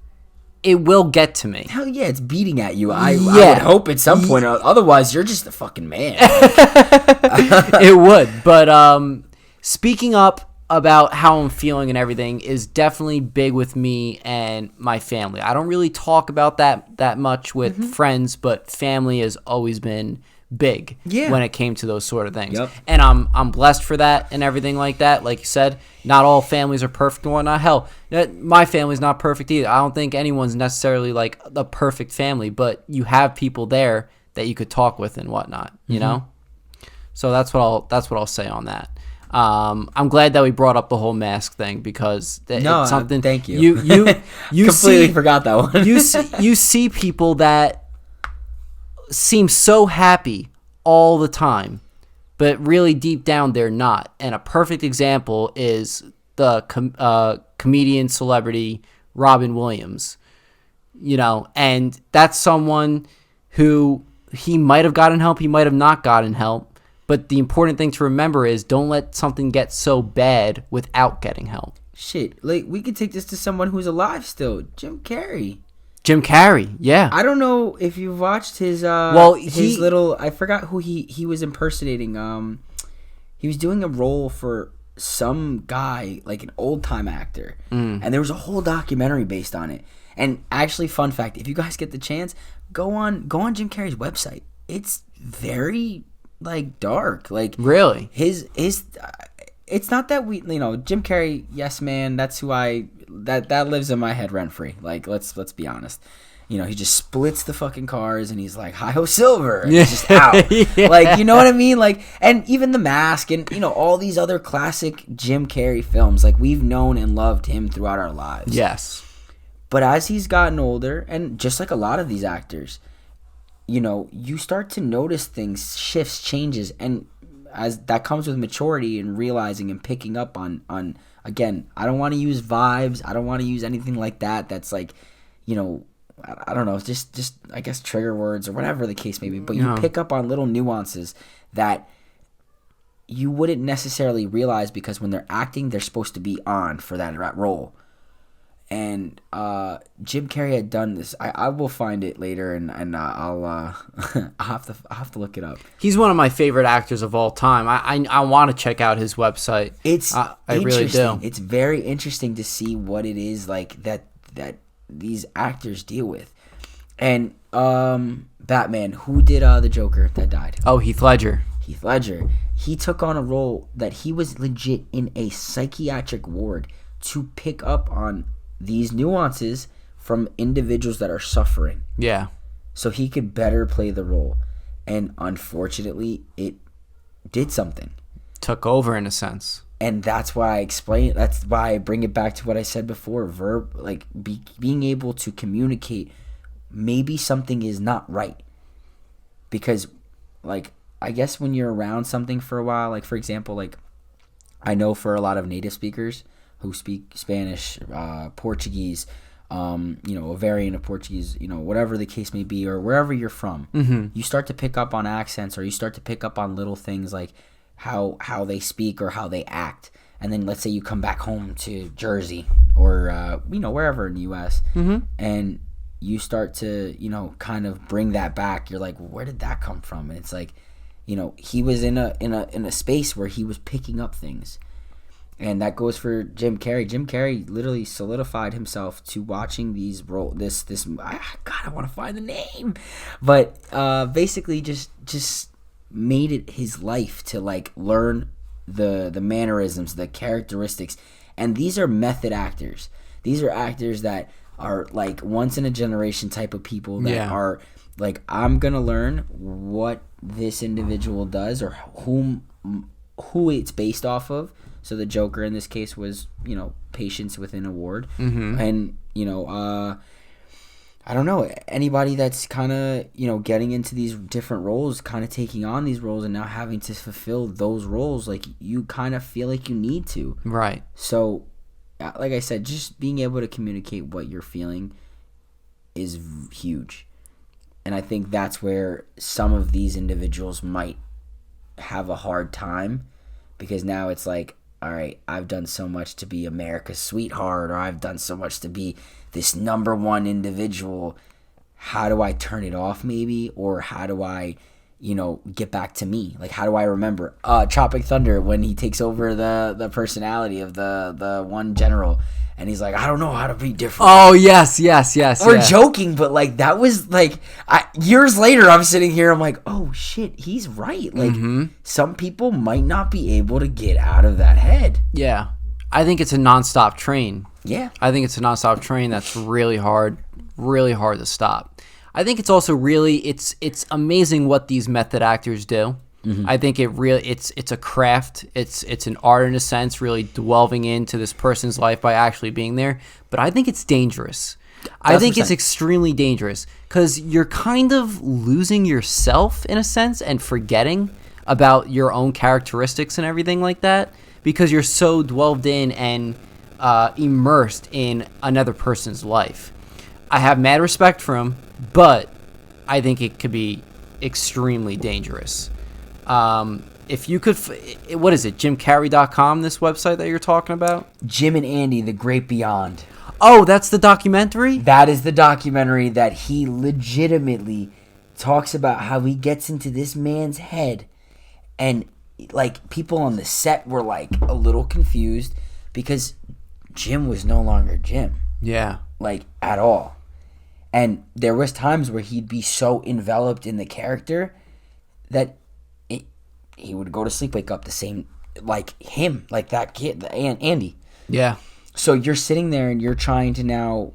Speaker 1: it will get to me.
Speaker 2: Hell yeah, it's beating at you. I would hope at some point. Otherwise, you're just a fucking man.
Speaker 1: It would. But speaking up about how I'm feeling and everything is definitely big with me and my family. I don't really talk about that much with friends, but family has always been big when it came to those sort of things.
Speaker 2: Yep.
Speaker 1: And I'm blessed for that and everything like that. Like you said, not all families are perfect and whatnot. Hell, my family's not perfect either. I don't think anyone's necessarily like a perfect family, but you have people there that you could talk with and whatnot, you know? So that's what I'll say on that. I'm glad that we brought up the whole mask thing because it's something.
Speaker 2: Thank you.
Speaker 1: You
Speaker 2: completely forgot that one.
Speaker 1: you see people that seem so happy all the time, but really deep down they're not. And a perfect example is the comedian celebrity Robin Williams. You know, and that's someone who he might have gotten help, he might have not gotten help. But the important thing to remember is don't let something get so bad without getting help.
Speaker 2: Shit, like we could take this to someone who's alive still. Jim Carrey.
Speaker 1: Jim Carrey, yeah.
Speaker 2: I don't know if you've watched his his little. I forgot who he was impersonating. He was doing a role for some guy, like an old time actor, and there was a whole documentary based on it. And actually, fun fact: if you guys get the chance, go on Jim Carrey's website. It's very like dark, like
Speaker 1: really
Speaker 2: his it's not that we, Jim Carrey, yes man, that's who that lives in my head rent free. Like let's be honest, he just splits the fucking cars and he's like hi-ho silver and he's just out. Like, you know what I mean? Like, and even The Mask and all these other classic Jim Carrey films, like we've known and loved him throughout our lives.
Speaker 1: Yes,
Speaker 2: but as he's gotten older, and just like a lot of these actors, you start to notice things, shifts, changes, and as that comes with maturity and realizing and picking up on again, I don't want to use vibes, I don't want to use anything like that that's like, I don't know, just I guess trigger words or whatever the case may be, but you pick up on little nuances that you wouldn't necessarily realize because when they're acting, they're supposed to be on for that role. And Jim Carrey had done this. I will find it later, and I'll have to look it up.
Speaker 1: He's one of my favorite actors of all time. I want to check out his website. I really do.
Speaker 2: It's very interesting to see what it is like that these actors deal with. And Batman, who did the Joker that died?
Speaker 1: Oh, Heath Ledger. He
Speaker 2: took on a role that he was legit in a psychiatric ward to pick up on these nuances from individuals that are suffering.
Speaker 1: Yeah.
Speaker 2: So he could better play the role. And unfortunately, it did something.
Speaker 1: Took over in a sense.
Speaker 2: And that's why that's why I bring it back to what I said before. Being able to communicate maybe something is not right. Because, like, I guess when you're around something for a while, like, for example, like, I know for a lot of native speakers who speak Spanish, Portuguese, a variant of Portuguese, whatever the case may be, or wherever you're from, you start to pick up on accents, or you start to pick up on little things like how they speak or how they act. And then let's say you come back home to Jersey or, wherever in the U.S., and you start to, kind of bring that back. You're like, where did that come from? And it's like, he was in a space where he was picking up things. And that goes for Jim Carrey. Jim Carrey literally solidified himself to watching these I want to find the name. But basically just made it his life to like learn the mannerisms, the characteristics. And these are method actors. These are actors that are like once in a generation type of people that are like, I'm going to learn what this individual does or who it's based off of. So the Joker in this case was, patients within a ward. And, I don't know, anybody that's kind of, getting into these different roles, kind of taking on these roles and now having to fulfill those roles, like you kind of feel like you need to.
Speaker 1: Right.
Speaker 2: So, like I said, just being able to communicate what you're feeling is huge. And I think that's where some of these individuals might have a hard time, because now it's like, all right, I've done so much to be America's sweetheart, or I've done so much to be this number one individual. How do I turn it off maybe? Or how do I, get back to me? Like, how do I remember Tropic Thunder when he takes over the personality of the one general, and he's like, I don't know how to be different.
Speaker 1: Oh, yes.
Speaker 2: We're joking, but like that was like years later I'm sitting here, I'm like, oh shit, he's right. Like some people might not be able to get out of that head.
Speaker 1: Yeah. I think it's a nonstop train.
Speaker 2: Yeah.
Speaker 1: I think it's a nonstop train that's really hard to stop. I think it's also it's amazing what these method actors do. I think it's a craft. It's an art in a sense, really delving into this person's life by actually being there. But I think it's dangerous. I think it's extremely dangerous because you're kind of losing yourself in a sense and forgetting about your own characteristics and everything like that because you're so delved in and immersed in another person's life. I have mad respect for him, but I think it could be extremely dangerous. If you could, what is it, JimCarrey.com, this website that you're talking about?
Speaker 2: Jim and Andy, The Great Beyond.
Speaker 1: Oh, that's the documentary?
Speaker 2: That is the documentary that he legitimately talks about how he gets into this man's head. And, like, people on the set were, like, a little confused because Jim was no longer Jim.
Speaker 1: Yeah.
Speaker 2: Like, at all. And there was times where he'd be so enveloped in the character that he would go to sleep, wake up the same, like him, like that kid, Andy.
Speaker 1: Yeah.
Speaker 2: So you're sitting there and you're trying to now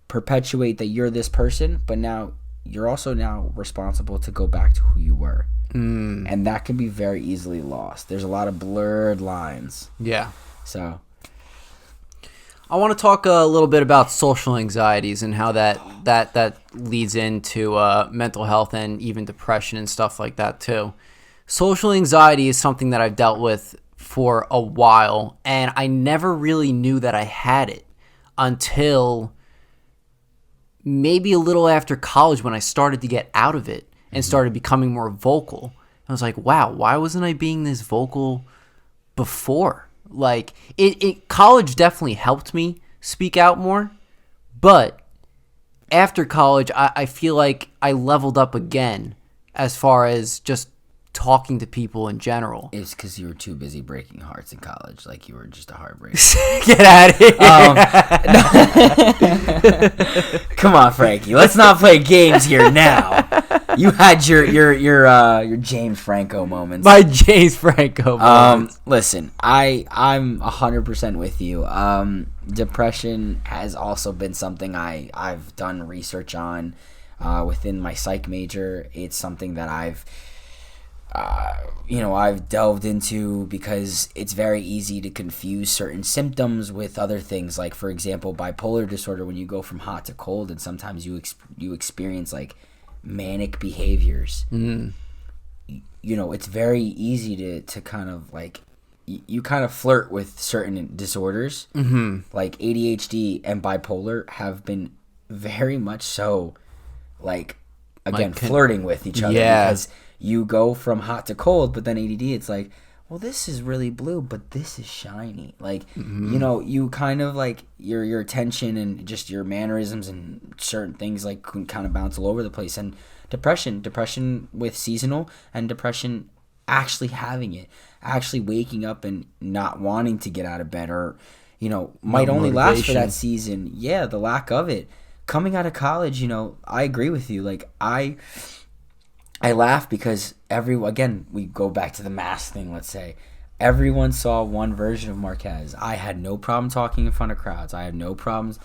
Speaker 2: perpetuate that you're this person, but now you're also now responsible to go back to who you were. And that can be very easily lost. There's a lot of blurred lines.
Speaker 1: Yeah.
Speaker 2: So
Speaker 1: I want to talk a little bit about social anxieties and how that leads into mental health and even depression and stuff like that too. Social anxiety is something that I've dealt with for a while, and I never really knew that I had it until maybe a little after college when I started to get out of it and started becoming more vocal. I was like, wow, why wasn't I being this vocal before? Like, college definitely helped me speak out more, but after college, I feel like I leveled up again as far as just talking to people in general.
Speaker 2: It's because you were too busy breaking hearts in college. Like, you were just a heartbreaker.
Speaker 1: Get out of here.
Speaker 2: Come on, Frankie. Let's not play games here now. You had your James Franco moments.
Speaker 1: My James Franco moments.
Speaker 2: Listen, I'm 100% with you. Depression has also been something I've done research on within my psych major. It's something that I've delved into because it's very easy to confuse certain symptoms with other things. Like, for example, bipolar disorder, when you go from hot to cold and sometimes you experience like manic behaviors. It's very easy to kind of like you kind of flirt with certain disorders. Like ADHD and bipolar have been very much so like, again, flirting with each other.
Speaker 1: Yeah.
Speaker 2: Because you go from hot to cold, but then ADD, it's like, well, this is really blue, but this is shiny. Like, you kind of like your attention and just your mannerisms and certain things like can kind of bounce all over the place. And depression with seasonal, and depression actually having it, actually waking up and not wanting to get out of bed, or might only last for that season. Yeah, the lack of it. Coming out of college, I agree with you. Like, I laugh because again, we go back to the mask thing, let's say. Everyone saw one version of Marquez. I had no problem talking in front of crowds. I had no problems.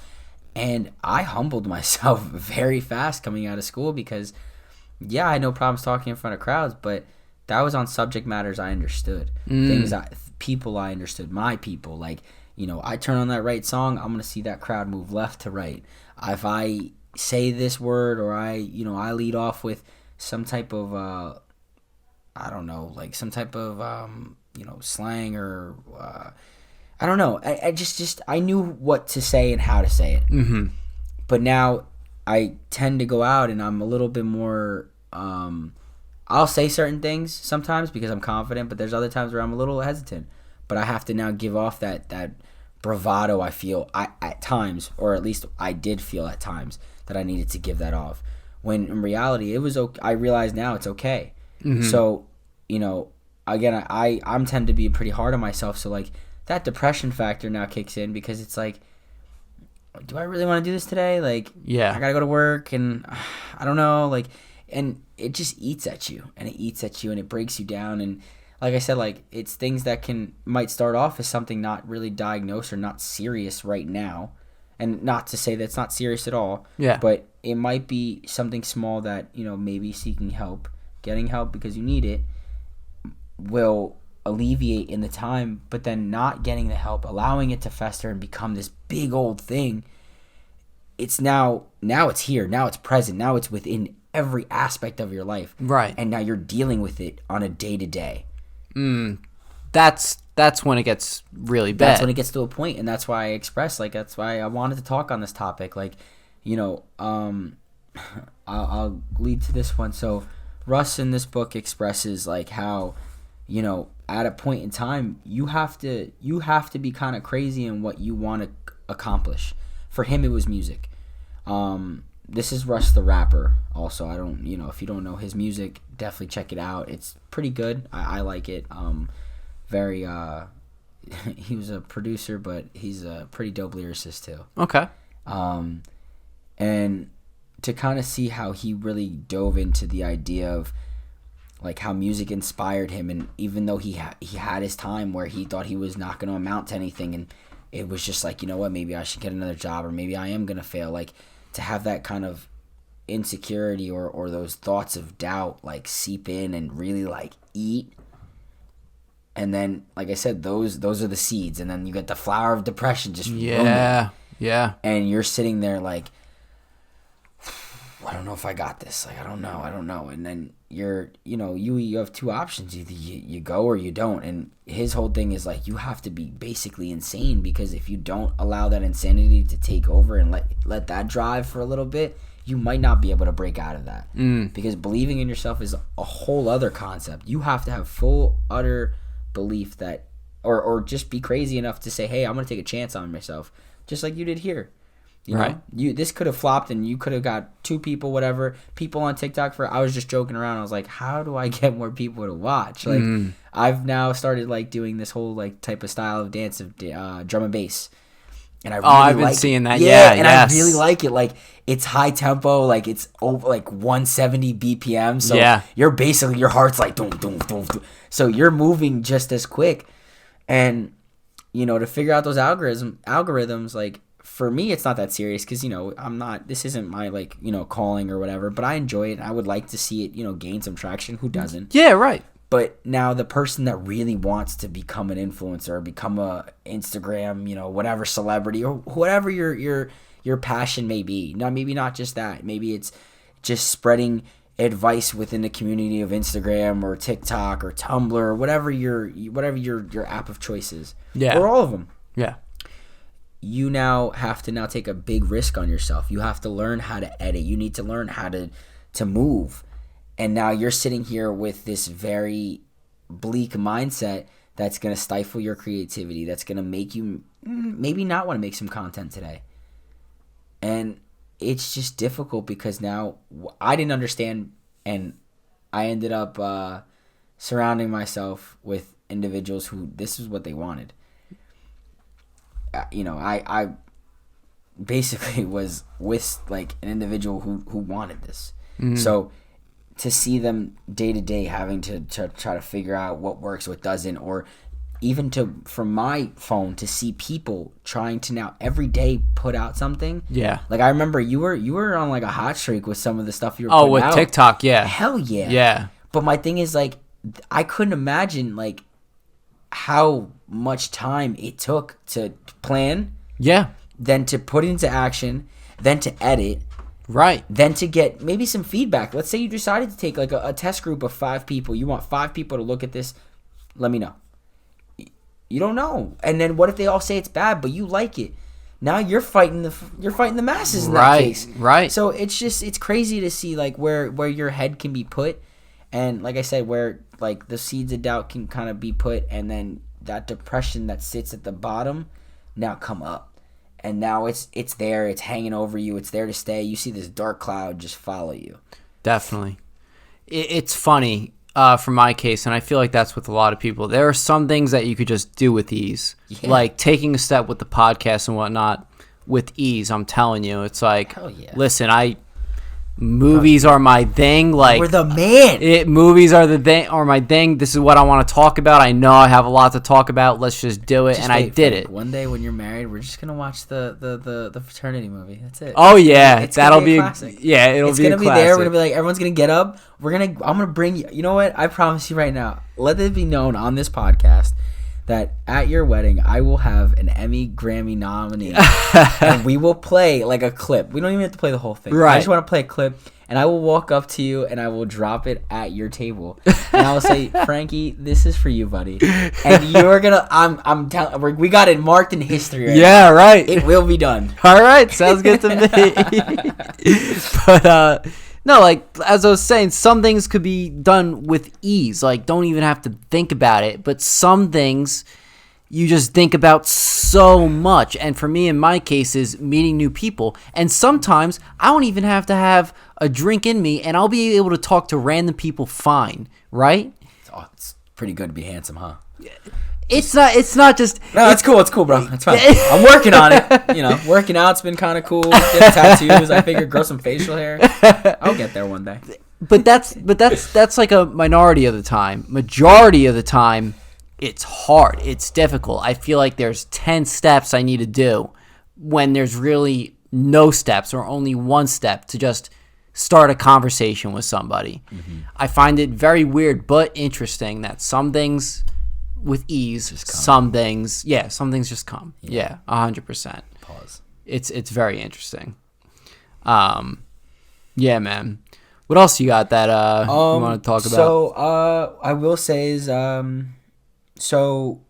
Speaker 2: And I humbled myself very fast coming out of school because, yeah, I had no problems talking in front of crowds, but that was on subject matters I understood. People I understood, my people. Like, I turn on that right song, I'm going to see that crowd move left to right. If I say this word or I lead off with some type of some type of slang or I don't know. I just I knew what to say and how to say it. But now I tend to go out and I'm a little bit more I'll say certain things sometimes because I'm confident, but there's other times where I'm a little hesitant. But I have to now give off that bravado I feel at times, or at least I did feel at times that I needed to give that off. When in reality it was okay. I realize now it's okay. Mm-hmm. So, again, I'm tend to be pretty hard on myself, so like that depression factor now kicks in because it's like, do I really want to do this today? Like,
Speaker 1: yeah,
Speaker 2: I gotta go to work and I don't know, like, and it just eats at you and it breaks you down. And like I said, like, it's things that might start off as something not really diagnosed or not serious right now. And not to say that it's not serious at all.
Speaker 1: Yeah.
Speaker 2: But it might be something small that, maybe seeking help, getting help because you need it, will alleviate in the time. But then not getting the help, allowing it to fester and become this big old thing. It's now it's here. Now it's present. Now it's within every aspect of your life.
Speaker 1: Right.
Speaker 2: And now you're dealing with it on a day-to-day.
Speaker 1: That's when it gets really bad.
Speaker 2: That's when it gets to a point, and that's why I expressed, like, that's why I wanted to talk on this topic. Like, I'll lead to this one. So Russ in this book expresses like how, at a point in time you have to be kind of crazy in what you want to accomplish. For him, it was music. This is Russ the rapper. Also, I don't, if you don't know his music, definitely check it out. It's pretty good. I like it. Very he was a producer, but he's a pretty dope lyricist too.
Speaker 1: Okay.
Speaker 2: And to kind of see how he really dove into the idea of like how music inspired him, and even though he had his time where he thought he was not going to amount to anything, and it was just like, maybe I should get another job, or maybe I am going to fail, like to have that kind of insecurity or those thoughts of doubt like seep in and really like eat. And then, like I said, those are the seeds. And then you get the flower of depression just blooming.
Speaker 1: Yeah.
Speaker 2: And you're sitting there like, I don't know if I got this. Like, I don't know. And then you have two options. Either you go or you don't. And his whole thing is like, you have to be basically insane, because if you don't allow that insanity to take over and let that drive for a little bit, you might not be able to break out of that. Because believing in yourself is a whole other concept. You have to have full, utter belief that, or just be crazy enough to say, hey, I'm gonna take a chance on myself, just like you did here.
Speaker 1: Right.
Speaker 2: This could have flopped and you could have got 2 people, whatever, people on TikTok I was just joking around. I was like, how do I get more people to watch? Like, I've now started like doing this whole like type of style of dance of drum and bass. And
Speaker 1: I've been seeing that.
Speaker 2: I really like it. Like, it's high tempo, like it's over like 170 BPM. So you're basically, your heart's like doom, doom, doom, doom. So you're moving just as quick. And to figure out those algorithms, like for me, it's not that serious because this isn't my like calling or whatever. But I enjoy it. And I would like to see it gain some traction. Who doesn't?
Speaker 1: Yeah, right.
Speaker 2: But now the person that really wants to become an influencer or become a Instagram, whatever celebrity or whatever your passion may be. Now, maybe not just that. Maybe it's just spreading advice within the community of Instagram or TikTok or Tumblr or whatever your app of choice is.
Speaker 1: Yeah.
Speaker 2: Or all of them.
Speaker 1: Yeah.
Speaker 2: You now have to take a big risk on yourself. You have to learn how to edit. You need to learn how to move. And now you're sitting here with this very bleak mindset that's going to stifle your creativity, that's going to make you maybe not want to make some content today. And it's just difficult because now I didn't understand, and I ended up surrounding myself with individuals who this is what they wanted. I basically was with like an individual who wanted this. Mm-hmm. So to see them day to day having to try to figure out what works, what doesn't, or even from my phone to see people trying to now every day put out something.
Speaker 1: Yeah. Like
Speaker 2: I remember you were on like a hot streak with some of the stuff you were putting out.
Speaker 1: With TikTok, yeah.
Speaker 2: Hell yeah.
Speaker 1: Yeah.
Speaker 2: But my thing is like I couldn't imagine like how much time it took to plan.
Speaker 1: Yeah.
Speaker 2: Then to put into action, then to edit.
Speaker 1: Right.
Speaker 2: Then to get maybe some feedback. Let's say you decided to take like a test group of 5 people. You want 5 people to look at this. Let me know. You don't know. And then what if they all say it's bad, but you like it? now you're fighting the masses in that case.
Speaker 1: Right.
Speaker 2: So it's crazy to see like where your head can be put, and like I said, where like the seeds of doubt can kind of be put, and then that depression that sits at the bottom now come up, and now it's there, it's hanging over you, it's there to stay. You see this dark cloud just follow you.
Speaker 1: Definitely. It's funny. For my case, and I feel like that's with a lot of people, there are some things that you could just do with ease, like taking a step with the podcast and whatnot with ease. I'm telling you, it's like, listen, movies are my thing. Like,
Speaker 2: we're the man.
Speaker 1: Movies are my thing. This is what I want to talk about. I know I have a lot to talk about. Let's just do it, and I did it.
Speaker 2: One day when you're married, we're just gonna watch the fraternity movie. That's it.
Speaker 1: Oh yeah, that'll be
Speaker 2: a classic.
Speaker 1: It'll be a classic.
Speaker 2: It's gonna be there. We're gonna be like, everyone's gonna get up. I'm gonna bring you. You know what? I promise you right now. Let it be known on this podcast that at your wedding, I will have an Emmy, Grammy nominee, and we will play like a clip. We don't even have to play the whole thing.
Speaker 1: Right.
Speaker 2: I just want to play a clip, and I will walk up to you and I will drop it at your table, and I will say, "Frankie, this is for you, buddy," and you're gonna. I'm telling. We got it marked in history.
Speaker 1: Yeah, right.
Speaker 2: It will be done.
Speaker 1: All right, sounds good to me. But no, like as I was saying, some things could be done with ease. Like, don't even have to think about it. But some things you just think about so much. And for me, in my case, is meeting new people. And sometimes I don't even have to have a drink in me, and I'll be able to talk to random people fine, right?
Speaker 2: It's pretty good to be handsome, huh?
Speaker 1: It's not just.
Speaker 2: No, it's cool, bro. It's fine. I'm working on it. You know, working out's been kind of cool. Getting tattoos. I figured grow some facial hair. I'll get there one day. But
Speaker 1: that's like a minority of the time. Majority of the time, it's hard. It's difficult. I feel like there's 10 steps I need to do when there's really no steps or only one step to just start a conversation with somebody. Mm-hmm. I find it very weird but interesting that some things with ease, some things just come. Yeah, 100%.
Speaker 2: Pause.
Speaker 1: It's very interesting. Yeah, man. What else you got that you want to talk about?
Speaker 2: So I will say is so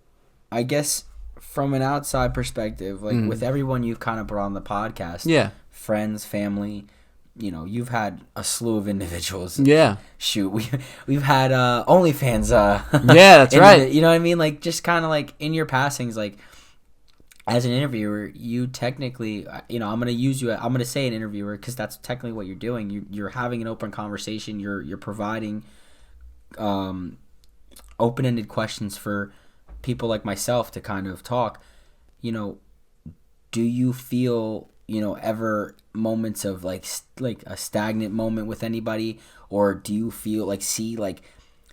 Speaker 2: I guess from an outside perspective, like with everyone you've kind of brought on the podcast, friends, family, you know, you've had a slew of individuals. Yeah. Shoot, we've had OnlyFans.
Speaker 1: Yeah, that's right.
Speaker 2: You know what I mean? Like, just kind of like in your passings, like as an interviewer, you technically, you know, I'm gonna say an interviewer because that's technically what you're doing. You're having an open conversation. You're providing open-ended questions for people like myself to kind of talk. You know, do you feel, you know, ever moments of like a stagnant moment with anybody, or do you feel like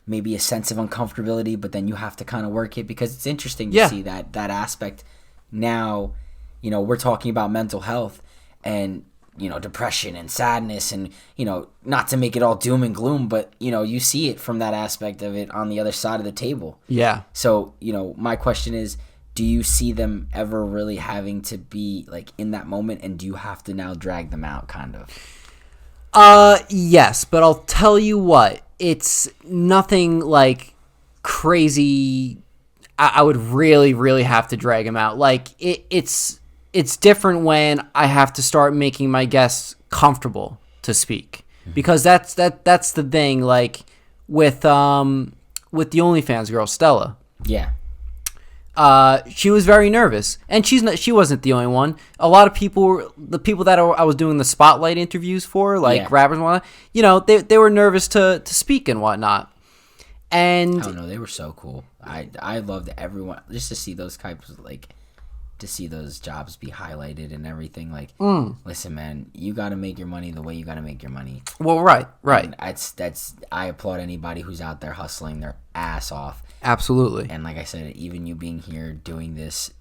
Speaker 2: maybe a sense of uncomfortability, but then you have to kind of work it? Because it's interesting to see that aspect. Now, you know, we're talking about mental health and, you know, depression and sadness, and, you know, not to make it all doom and gloom, but, you know, you see it from that aspect of it on the other side of the table. Yeah. So, you know, my question is, do you see them ever really having to be like in that moment, and do you have to now drag them out kind of?
Speaker 1: Yes, but I'll tell you what, it's nothing like crazy. I would really, really have to drag them out. Like it's different when I have to start making my guests comfortable to speak, because that's the thing. Like with the OnlyFans girl, Stella. Yeah. She was very nervous, and she wasn't the only one. A lot of people, the people that I was doing the spotlight interviews for, like rappers and whatnot, you know, they were nervous to speak and whatnot. And
Speaker 2: I don't know, they were so cool. I loved everyone, just to see those types of, like, to see those jobs be highlighted and everything. Like, listen, man, you got to make your money the way you got to make your money.
Speaker 1: Well, right.
Speaker 2: And I applaud anybody who's out there hustling their ass off.
Speaker 1: Absolutely.
Speaker 2: And like I said, even you being here doing this,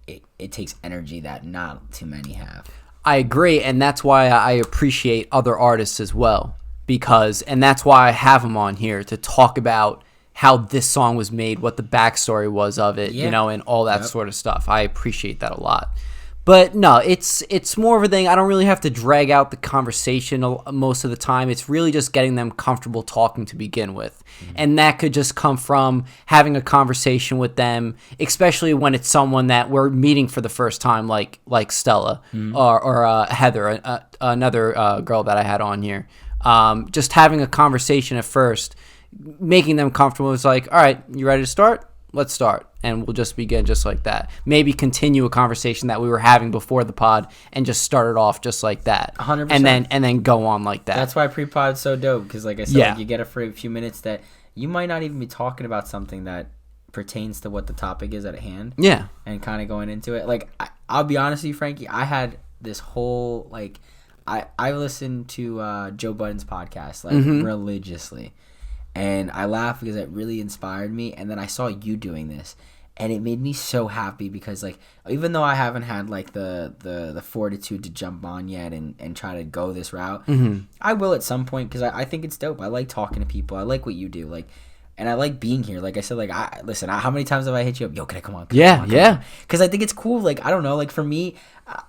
Speaker 2: it takes energy that not too many have.
Speaker 1: I agree, and that's why I appreciate other artists as well, and that's why I have them on here to talk about how this song was made, what the backstory was of it, you know, and all that sort of stuff. I appreciate that a lot. But no, it's more of a thing. I don't really have to drag out the conversation most of the time. It's really just getting them comfortable talking to begin with. Mm-hmm. And that could just come from having a conversation with them, especially when it's someone that we're meeting for the first time, like Stella or Heather, another girl that I had on here. Just having a conversation at first, making them comfortable. It's like, all right, you ready to start? Let's start. And we'll just begin just like that. Maybe continue a conversation that we were having before the pod and just start it off just like that.
Speaker 2: 100%.
Speaker 1: And then go on like that.
Speaker 2: That's why pre-pod's so dope, because like I said, like, you get it for a few minutes that you might not even be talking about something that pertains to what the topic is at hand.
Speaker 1: Yeah.
Speaker 2: And kind of going into it. Like, I'll be honest with you, Frankie, I had this whole, like, I listened to Joe Budden's podcast, like, religiously. And I laughed because it really inspired me. And then I saw you doing this, and it made me so happy because, like, even though I haven't had like the fortitude to jump on yet and try to go this route, I will at some point because I think it's dope. I like talking to people. I like what you do. Like, and I like being here. Like I said, like, how many times have I hit you up? Yo, can I come on?
Speaker 1: Yeah.
Speaker 2: Because I think it's cool. Like, I don't know. Like, for me,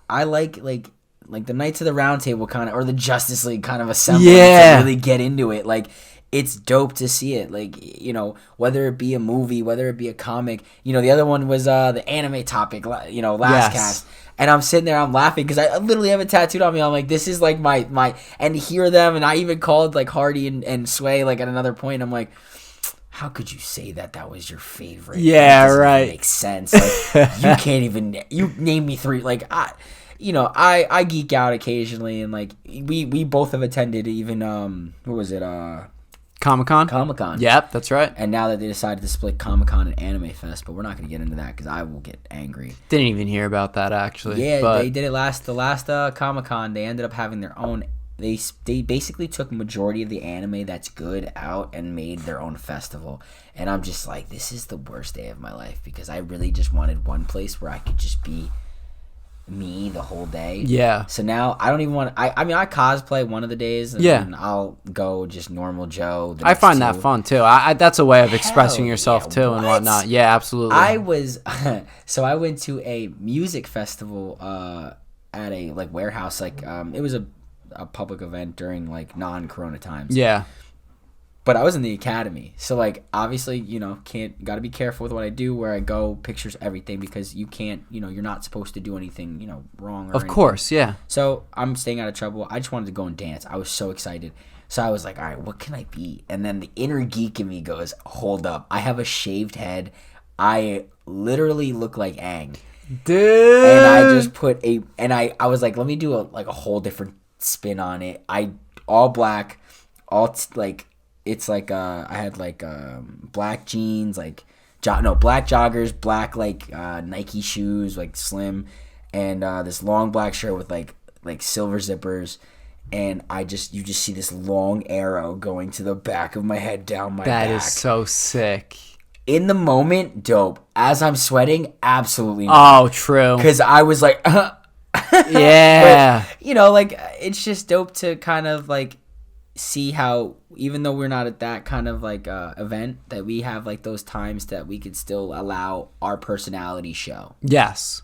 Speaker 2: I like the Knights of the Round Table kind of, or the Justice League kind of assembly to really get into it. Like, it's dope to see it, like, you know, whether it be a movie, whether it be a comic. You know, the other one was the anime topic, you know, last cast. And I'm sitting there, I'm laughing because I literally have it tattooed on me. I'm like, this is like my and to hear them, and I even called like Hardy and Sway like at another point. I'm like, how could you say that was your favorite?
Speaker 1: Yeah, right.
Speaker 2: Makes sense. Like, you can't even, you name me three. Like, I geek out occasionally, and like we both have attended even what was it
Speaker 1: Comic-Con? Yep, that's right.
Speaker 2: And now that they decided to split Comic-Con and Anime Fest, but we're not going to get into that because I will get angry.
Speaker 1: Didn't even hear about that, actually.
Speaker 2: Yeah, they did it the last Comic-Con. They ended up having their own. They basically took majority of the anime that's good out and made their own festival. And I'm just like, this is the worst day of my life because I really just wanted one place where I could just be me the whole day.
Speaker 1: Yeah.
Speaker 2: So now I don't even want to, I mean, I cosplay one of the days, and then I'll go just normal Joe.
Speaker 1: I find that fun too. That's a way of expressing yourself too and whatnot. Yeah, absolutely.
Speaker 2: I went to a music festival at a like warehouse, like it was a public event during like non-corona times.
Speaker 1: Yeah.
Speaker 2: But I was in the academy, so like obviously, you know, got to be careful with what I do, where I go, pictures, everything, because you can't, you know, you're not supposed to do anything, you know, wrong. Or
Speaker 1: of course, yeah.
Speaker 2: So I'm staying out of trouble. I just wanted to go and dance. I was so excited. So I was like, all right, what can I be? And then the inner geek in me goes, hold up, I have a shaved head. I literally look like Aang.
Speaker 1: Dude.
Speaker 2: And I just I was like, let me do a whole different spin on it. All black, it's like I had like black jeans, like black joggers, black like Nike shoes, like slim, and this long black shirt with like silver zippers, and you just see this long arrow going to the back of my head down my back.
Speaker 1: That is so sick.
Speaker 2: In the moment, dope. As I'm sweating, absolutely not.
Speaker 1: Oh, true.
Speaker 2: Because I was like,
Speaker 1: yeah.
Speaker 2: But, you know, like, it's just dope to kind of like see how, even though we're not at that kind of like event, that we have like those times that we could still allow our personality show.
Speaker 1: Yes,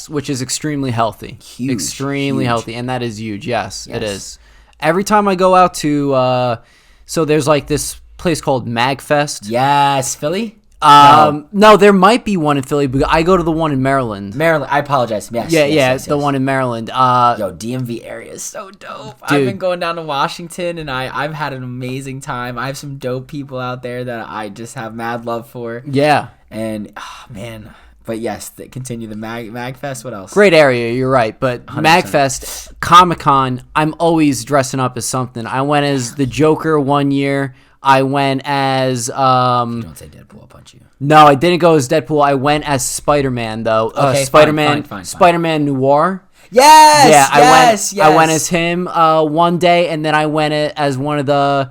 Speaker 1: which is extremely healthy. Extremely
Speaker 2: huge.
Speaker 1: Healthy, and that is huge. Yes, it is. Every time I go out to so there's like this place called MagFest.
Speaker 2: Yes, Philly?
Speaker 1: No, there might be one in Philly, but I go to the one in Maryland.
Speaker 2: I apologize. Yes.
Speaker 1: The one in Maryland.
Speaker 2: Yo, DMV area is so dope. Dude. I've been going down to Washington, and I've had an amazing time. I have some dope people out there that I just have mad love for.
Speaker 1: Yeah.
Speaker 2: And, man. But yes, continue the MagFest. What else?
Speaker 1: Great area, you're right. But
Speaker 2: 100%.
Speaker 1: MagFest, Comic-Con, I'm always dressing up as something. I went as the Joker one year. I went as
Speaker 2: don't say Deadpool, I'll punch you.
Speaker 1: No, I didn't go as Deadpool. I went as Spider-Man though.
Speaker 2: Okay, fine.
Speaker 1: Spider-Man Noir.
Speaker 2: Yes.
Speaker 1: Yeah, I went as him one day, and then I went as one of the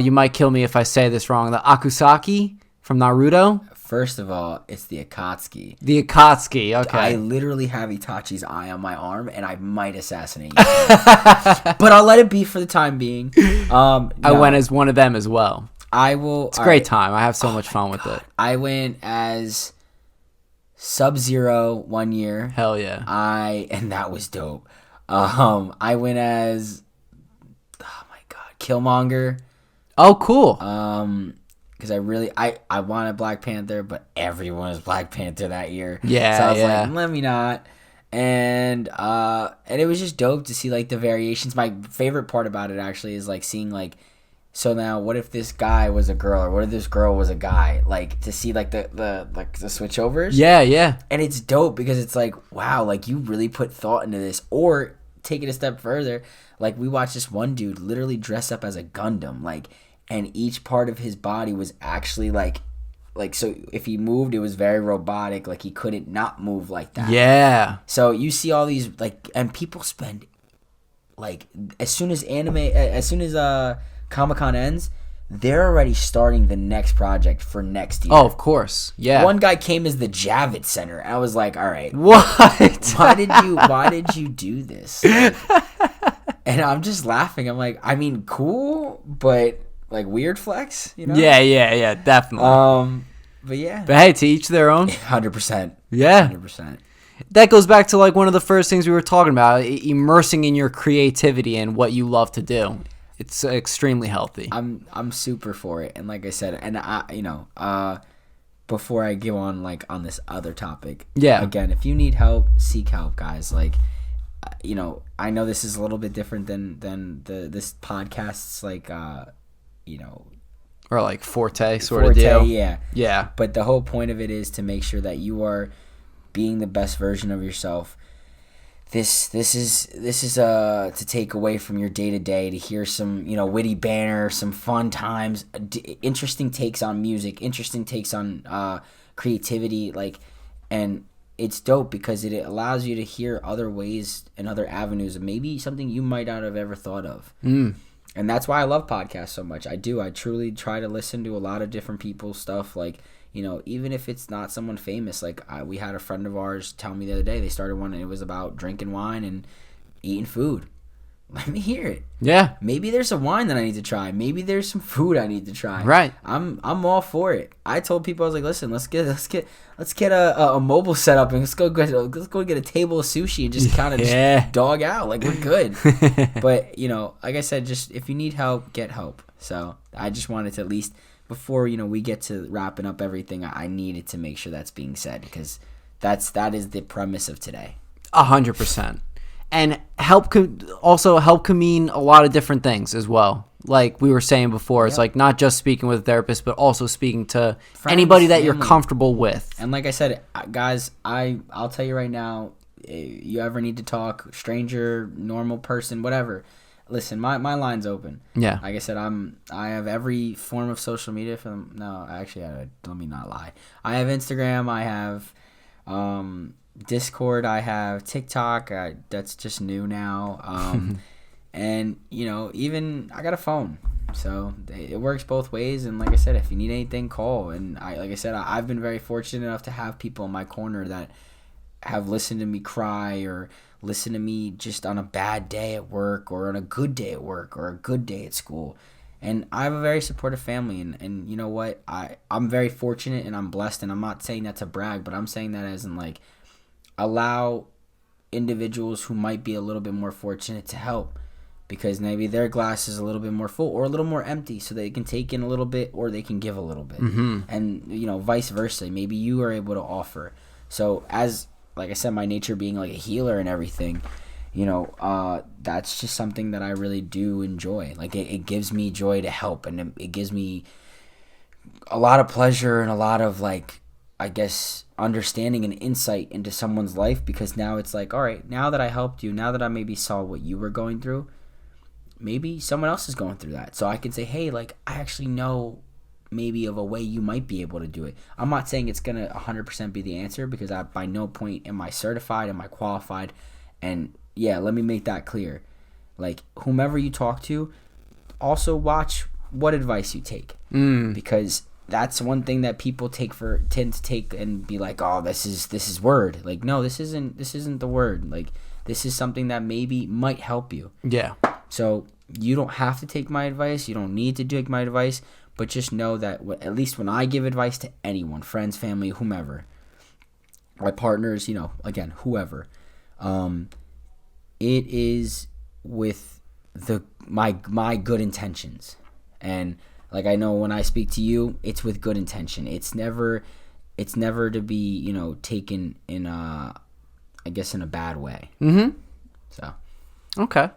Speaker 1: you might kill me if I say this wrong, the Akusaki from Naruto.
Speaker 2: First of all, it's the Akatsuki.
Speaker 1: The Akatsuki, okay.
Speaker 2: I literally have Itachi's eye on my arm, and I might assassinate you. But I'll let it be for the time being. No.
Speaker 1: I went as one of them as well.
Speaker 2: I will.
Speaker 1: It's a great time. I have so much fun with it.
Speaker 2: I went as Sub-Zero 1 year.
Speaker 1: Hell yeah.
Speaker 2: And that was dope. I went as, oh my god, Killmonger.
Speaker 1: Oh, cool.
Speaker 2: Because I wanted Black Panther, but everyone was Black Panther that year.
Speaker 1: Yeah,
Speaker 2: so I was like, let me not. And it was just dope to see like the variations. My favorite part about it actually is like seeing like, so now what if this guy was a girl, or what if this girl was a guy? Like to see like the switchovers.
Speaker 1: Yeah.
Speaker 2: And it's dope because it's like, wow, like you really put thought into this. Or take it a step further, like we watched this one dude literally dress up as a Gundam, like, and each part of his body was actually like so if he moved, it was very robotic, like he couldn't not move like that.
Speaker 1: Yeah.
Speaker 2: So you see all these like, and people spend like as soon as Comic-Con ends, they're already starting the next project for next year.
Speaker 1: Oh, of course. Yeah.
Speaker 2: One guy came as the Javits Center. I was like, all right,
Speaker 1: what?
Speaker 2: why did you do this? Like, and I'm just laughing. I'm like, I mean, cool, but like weird flex, you know?
Speaker 1: Yeah, definitely.
Speaker 2: But yeah.
Speaker 1: But hey, to each their own.
Speaker 2: 100%.
Speaker 1: Yeah.
Speaker 2: 100%.
Speaker 1: That goes back to like one of the first things we were talking about, immersing in your creativity and what you love to do. It's extremely healthy.
Speaker 2: I'm super for it, and like I said, and before I go on like on this other topic, again, if you need help, seek help, guys. Like, I know this is a little bit different than this podcast's like,
Speaker 1: or like forte of deal.
Speaker 2: Yeah. But the whole point of it is to make sure that you are being the best version of yourself. This is to take away from your day-to-day, to hear some witty banter, some fun times, interesting takes on music, interesting takes on creativity, like, and it's dope because it allows you to hear other ways and other avenues of maybe something you might not have ever thought of. And that's why I love podcasts so much. I truly try to listen to a lot of different people's stuff, like, even if it's not someone famous. Like, we had a friend of ours tell me the other day they started one and it was about drinking wine and eating food. Let me hear it.
Speaker 1: Yeah.
Speaker 2: Maybe there's a wine that I need to try. Maybe there's some food I need to try.
Speaker 1: Right.
Speaker 2: I'm all for it. I told people, I was like, listen, let's get a mobile setup and let's go get a table of sushi and just kind of just dog out. Like, we're good. But like I said, just if you need help, get help. So I just wanted to at least, before we get to wrapping up everything, I needed to make sure that's being said, because that is the premise of today.
Speaker 1: 100%. And help can mean a lot of different things as well. Like we were saying before, it's like not just speaking with a therapist, but also speaking to friends, anybody that you're comfortable with.
Speaker 2: And like I said, guys, I'll tell you right now, you ever need to talk, stranger, normal person, whatever, listen, my line's open. Yeah. Like I said, I have every form of social media let me not lie. I have Instagram, I have Discord, I have TikTok, that's just new now. And even I got a phone, so it works both ways. And like I said, if you need anything, call. And I've been very fortunate enough to have people in my corner that have listened to me cry, or listen to me just on a bad day at work, or on a good day at work, or a good day at school. And I have a very supportive family, and you know what, I'm very fortunate and I'm blessed, and I'm not saying that to brag, but I'm saying that as in like, allow individuals who might be a little bit more fortunate to help, because maybe their glass is a little bit more full or a little more empty, so they can take in a little bit or they can give a little bit. And vice versa, maybe you are able to offer. So as like I said, my nature being like a healer and everything, that's just something that I really do enjoy. Like it gives me joy to help, and it gives me a lot of pleasure and a lot of, like, I guess, understanding and insight into someone's life, because now it's like, all right, now that I helped you, now that I maybe saw what you were going through, maybe someone else is going through that. So I can say, hey, like, I actually know maybe of a way you might be able to do it. I'm not saying it's going to 100% be the answer, because I by no point am I certified, am I qualified. And yeah, let me make that clear. Like, whomever you talk to, also watch what advice you take. Because that's one thing that people tend to take and be like, oh, this is word. Like, no, this isn't the word. Like, this is something that maybe might help you. Yeah. So you don't have to take my advice. You don't need to take my advice. But just know that at least when I give advice to anyone, friends, family, whomever, my partners, again, whoever, it is with my good intentions. And like, I know when I speak to you, it's with good intention. It's never to be, taken in I guess in a bad way.
Speaker 1: Mm-hmm.
Speaker 2: So.
Speaker 1: Okay.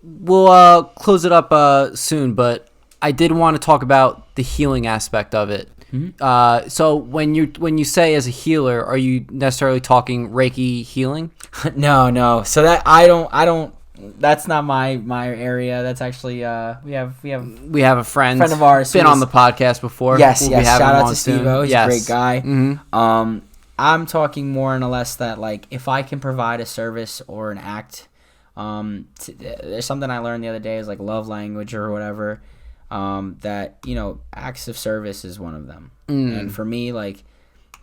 Speaker 1: We'll close it up soon, but I did want to talk about the healing aspect of it. Mm-hmm. So when you say as a healer, are you necessarily talking Reiki healing?
Speaker 2: No. So that I don't. That's not my area. That's actually we have
Speaker 1: a friend
Speaker 2: of ours
Speaker 1: been on the podcast before.
Speaker 2: Yes. Shout out to Steve-O. He's a great guy.
Speaker 1: Mm-hmm.
Speaker 2: I'm talking more and less that, like, if I can provide a service or an act, there's something I learned the other day is like love language or whatever. That acts of service is one of them, and for me, like,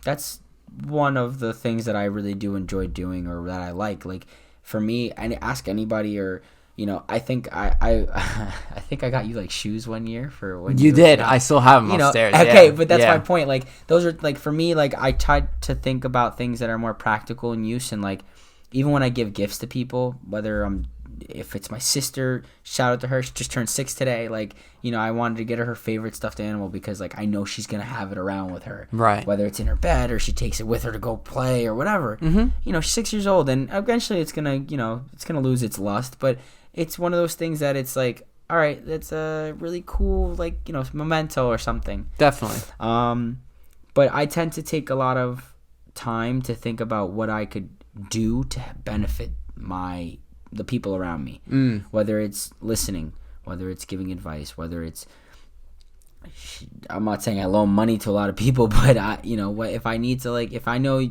Speaker 2: that's one of the things that I really do enjoy doing, or that I like. Like, for me, and ask anybody, or I think I think I got you like shoes one year for when
Speaker 1: you did. I still have them upstairs.
Speaker 2: Okay, but that's my point. Like, those are, like, for me, like, I try to think about things that are more practical in use, and like, even when I give gifts to people, if it's my sister, shout out to her. She just turned 6 today. Like, I wanted to get her favorite stuffed animal because, like, I know she's gonna have it around with her,
Speaker 1: right? Whether
Speaker 2: it's in her bed or she takes it with her to go play or whatever. Mm-hmm. She's 6 years old, and eventually it's gonna lose its lust. But it's one of those things that it's like, all right, that's a really cool, like, memento or something.
Speaker 1: Definitely.
Speaker 2: But I tend to take a lot of time to think about what I could do to benefit the people around me, whether it's listening, whether it's giving advice, whether it's, I'm not saying I loan money to a lot of people, but if I need to, like, if I know,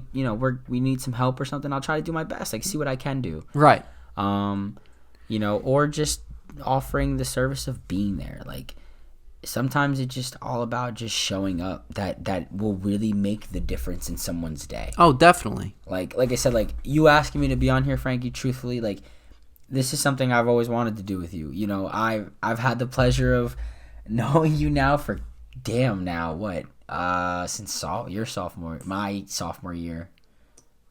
Speaker 2: we need some help or something, I'll try to do my best, like, see what I can do.
Speaker 1: Right.
Speaker 2: Or just offering the service of being there. Like, sometimes it's just all about just showing up that will really make the difference in someone's day.
Speaker 1: Oh, definitely.
Speaker 2: Like I said, like, you asking me to be on here, Frankie, truthfully, like, this is something I've always wanted to do with you. I've had the pleasure of knowing you now for since your sophomore, my sophomore year.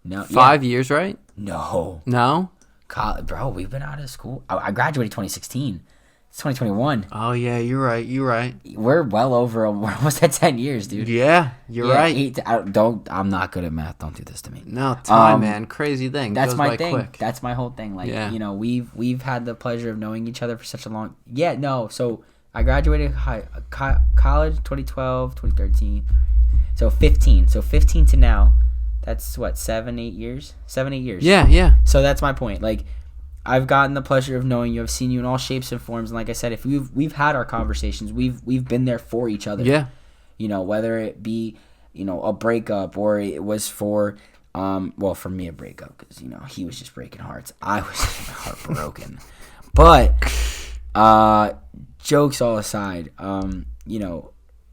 Speaker 2: No,
Speaker 1: 5 years, right?
Speaker 2: No. Bro, we've been out of school. I graduated 2016. It's 2021.
Speaker 1: Oh yeah, you're right.
Speaker 2: We're well over. We're almost at 10 years, dude.
Speaker 1: Yeah, you're right.
Speaker 2: I'm not good at math. Don't do this to me.
Speaker 1: No, time, man, crazy thing.
Speaker 2: That's
Speaker 1: goes
Speaker 2: my
Speaker 1: by
Speaker 2: thing.
Speaker 1: Quick.
Speaker 2: That's my whole thing. Like, we've had the pleasure of knowing each other for such a long. Yeah, no. So I graduated college 2012, 2013. So 15. So 15 to now. That's what, 7-8 years. 7-8 years.
Speaker 1: Yeah.
Speaker 2: So that's my point. Like, I've gotten the pleasure of knowing you. I've seen you in all shapes and forms. And like I said, if we've had our conversations, we've been there for each other.
Speaker 1: Yeah.
Speaker 2: Whether it be, a breakup, or it was for, for me, a breakup, because, he was just breaking hearts. I was heartbroken. But, jokes all aside,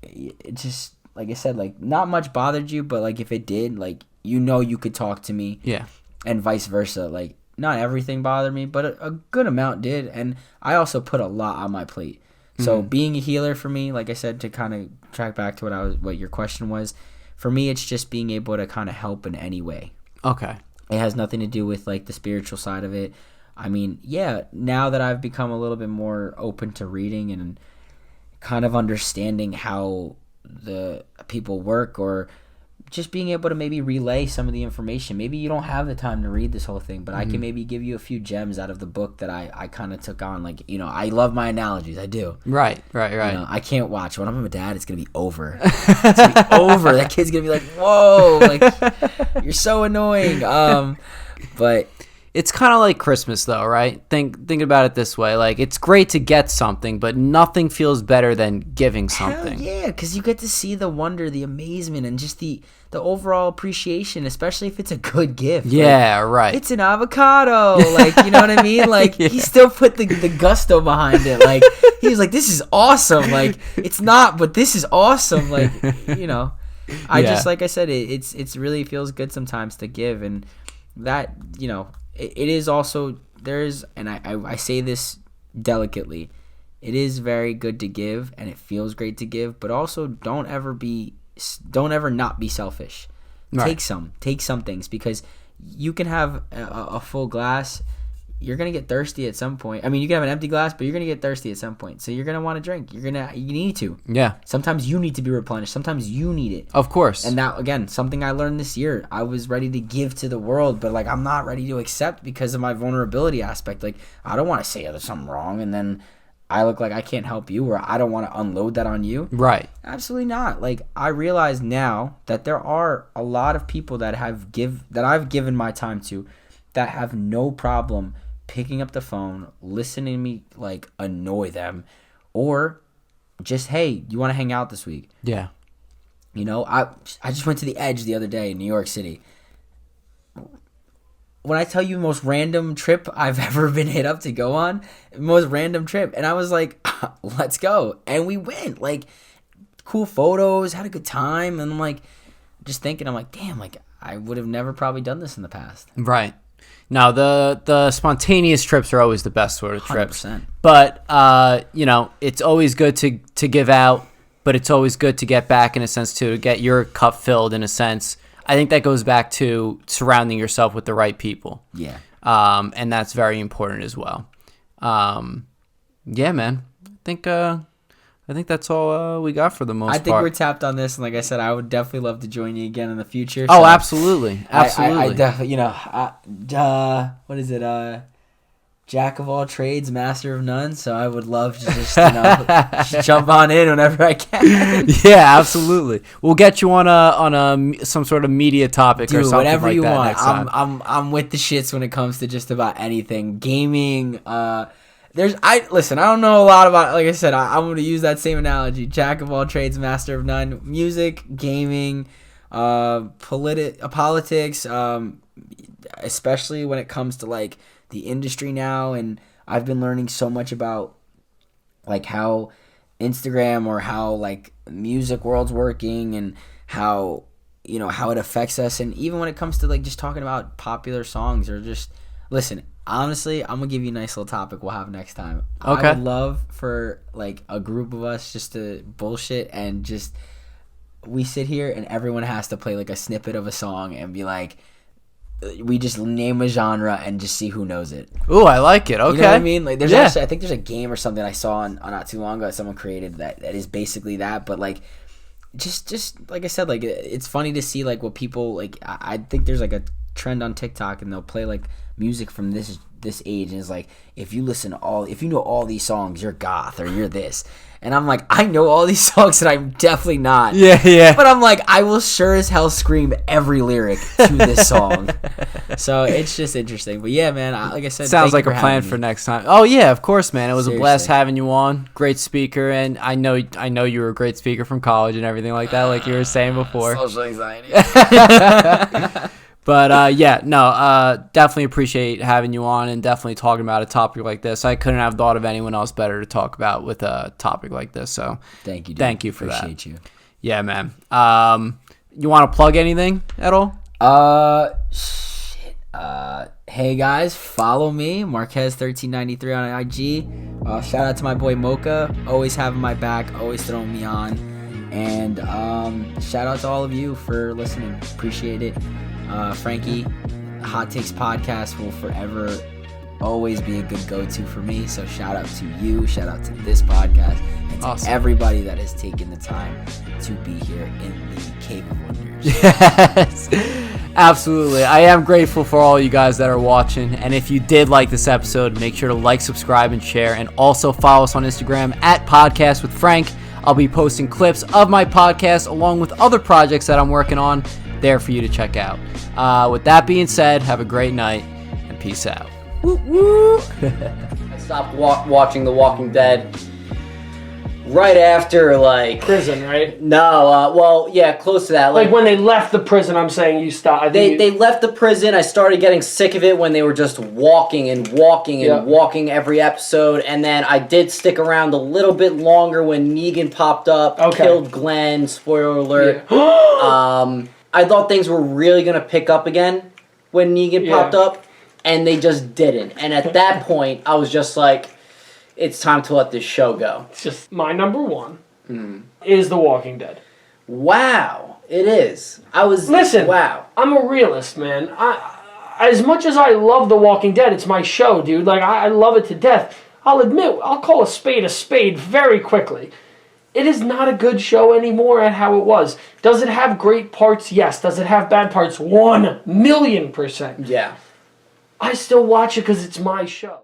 Speaker 2: it just, like I said, like, not much bothered you, but, like, if it did, like, you could talk to me.
Speaker 1: Yeah.
Speaker 2: And vice versa. Like, not everything bothered me, but a good amount did. And I also put a lot on my plate. So being a healer for me, like I said, to kind of track back to what your question was, for me, it's just being able to kind of help in any way.
Speaker 1: Okay.
Speaker 2: It has nothing to do with, like, the spiritual side of it. I mean, yeah, now that I've become a little bit more open to reading and kind of understanding how the people work, or just being able to maybe relay some of the information. Maybe you don't have the time to read this whole thing, but I can maybe give you a few gems out of the book that I kind of took on. Like, I love my analogies. I do.
Speaker 1: Right.
Speaker 2: I can't watch. When I'm a dad, it's going to be over. It's going to be over. That kid's going to be like, whoa, like, you're so annoying. But
Speaker 1: it's kind of like Christmas, though, right? Think about it this way. Like, it's great to get something, but nothing feels better than giving something.
Speaker 2: Hell yeah, because you get to see the wonder, the amazement, and just the overall appreciation, especially if it's a good gift.
Speaker 1: Yeah,
Speaker 2: like,
Speaker 1: right.
Speaker 2: It's an avocado. Like, you know what I mean? Like, yeah. He still put the gusto behind it. Like, he was like, this is awesome. Like, it's not, but this is awesome. Like, I just, like I said, it's really feels good sometimes to give. And that, it is also, and I say this delicately, it is very good to give, and it feels great to give, but also don't ever not be selfish.
Speaker 1: Right.
Speaker 2: Take some things, because you can have a full glass. You're going to get thirsty at some point. I mean, you can have an empty glass, but you're going to get thirsty at some point. So you're going to want to drink. You need to.
Speaker 1: Yeah.
Speaker 2: Sometimes you need to be replenished. Sometimes you need it.
Speaker 1: Of course.
Speaker 2: And that, again, something I learned this year. I was ready to give to the world, but like I'm not ready to accept because of my vulnerability aspect. Like I don't want to say there's something wrong and then I look like I can't help you, or I don't want to unload that on you.
Speaker 1: Right.
Speaker 2: Absolutely not. Like I realize now that there are a lot of people that I've given my time to that have no problem picking up the phone, listening to me like annoy them, or just, hey, you want to hang out this week?
Speaker 1: Yeah.
Speaker 2: You know, I just went to the Edge the other day in New York City. When I tell you most random trip I've ever been hit up to go on, most random trip, and I was like, let's go, and we went. Like, cool photos, had a good time, and I'm like, just thinking, I'm like, damn, like I would have never probably done this in the past.
Speaker 1: Right. Now, the spontaneous trips are always the best sort of trips.
Speaker 2: 100%.
Speaker 1: But, you know, it's always good to give out, but it's always good to get back in a sense, too, to get your cup filled in a sense. I think that goes back to surrounding yourself with the right people.
Speaker 2: Yeah.
Speaker 1: And that's very important as well. Yeah, man. I think that's all we got for the most part.
Speaker 2: I think we're tapped on this, and like I said, I would definitely love to join you again in the future.
Speaker 1: Oh, absolutely. Absolutely.
Speaker 2: I definitely, you know, what is it? Jack of all trades, master of none. So I would love to just, you know, just jump on in whenever I can.
Speaker 1: Yeah, absolutely. We'll get you on some sort of media topic,
Speaker 2: dude,
Speaker 1: or something
Speaker 2: whatever
Speaker 1: like
Speaker 2: you
Speaker 1: that
Speaker 2: want.
Speaker 1: next time.
Speaker 2: I'm with the shits when it comes to just about anything. Gaming, Listen, I don't know a lot about, like I said, I'm going to use that same analogy. Jack of all trades, master of none. Music, gaming, politics, especially when it comes to like the industry now. And I've been learning so much about like how Instagram or how like music world's working and how, you know, how it affects us. And even when it comes to like just talking about popular songs or just, listen, honestly, I'm going to give you a nice little topic we'll have next time.
Speaker 1: Okay.
Speaker 2: I would love for, like, a group of us just to bullshit and just, we sit here and everyone has to play, like, a snippet of a song and be like, we just name a genre and just see who knows it.
Speaker 1: Ooh, I like it. Okay.
Speaker 2: You know what I mean? Like, there's actually, I think there's a game or something I saw on not too long ago that someone created that is basically that, but, like, just like I said, like, it's funny to see, like, what people, like, I think there's, like, a trend on TikTok and they'll play, like, music from this age, and it's like, if you know all these songs, you're goth or you're this. And I'm like, I know all these songs and I'm definitely not.
Speaker 1: Yeah.
Speaker 2: But I'm like, I will sure as hell scream every lyric to this song. So it's just interesting. But yeah, man, like I said,
Speaker 1: sounds like a plan for next time. Oh yeah, of course, man. It was a blast having you on. Great speaker, and I know you were a great speaker from college and everything like that, like you were saying before.
Speaker 2: Social anxiety.
Speaker 1: But definitely appreciate having you on and definitely talking about a topic like this. I couldn't have thought of anyone else better to talk about with a topic like this. So
Speaker 2: thank you, dude.
Speaker 1: Thank you for that.
Speaker 2: Appreciate you.
Speaker 1: Yeah, man. You want to plug anything at all?
Speaker 2: Hey guys, follow me, Marquez1393 on IG. Shout out to my boy Mocha, always having my back, always throwing me on. And shout out to all of you for listening. Appreciate it. Frankie, Hot Takes Podcast will forever always be a good go-to for me. So shout out to you, shout out to this podcast, and to everybody that has taken the time to be here in the Cave of Wonders.
Speaker 1: Yes, absolutely. I am grateful for all you guys that are watching. And if you did like this episode, make sure to like, subscribe, and share. And also follow us on Instagram at Podcast with Frank. I'll be posting clips of my podcast along with other projects that I'm working on there for you to check out. With that being said, have a great night and peace out. Woo woo. I stopped watching The Walking Dead right after, like,
Speaker 3: prison, right?
Speaker 1: No, well, yeah, close to that.
Speaker 3: Like when they left the prison, I'm saying you stopped.
Speaker 1: They left the prison. I started getting sick of it when they were just walking every episode. And then I did stick around a little bit longer when Negan popped up, killed Glenn. Spoiler alert. Yeah. I thought things were really going to pick up again when Negan popped up, and they just didn't. And at that point, I was just like, it's time to let this show go.
Speaker 3: It's just my number one is The Walking Dead.
Speaker 1: Wow.
Speaker 2: It is.
Speaker 3: Listen,
Speaker 2: wow.
Speaker 3: I'm a realist, man. As much as I love The Walking Dead, it's my show, dude. Like, I love it to death. I'll admit, I'll call a spade very quickly. It is not a good show anymore at how it was. Does it have great parts? Yes. Does it have bad parts? 1,000,000%.
Speaker 2: Yeah.
Speaker 3: I still watch it because it's my show.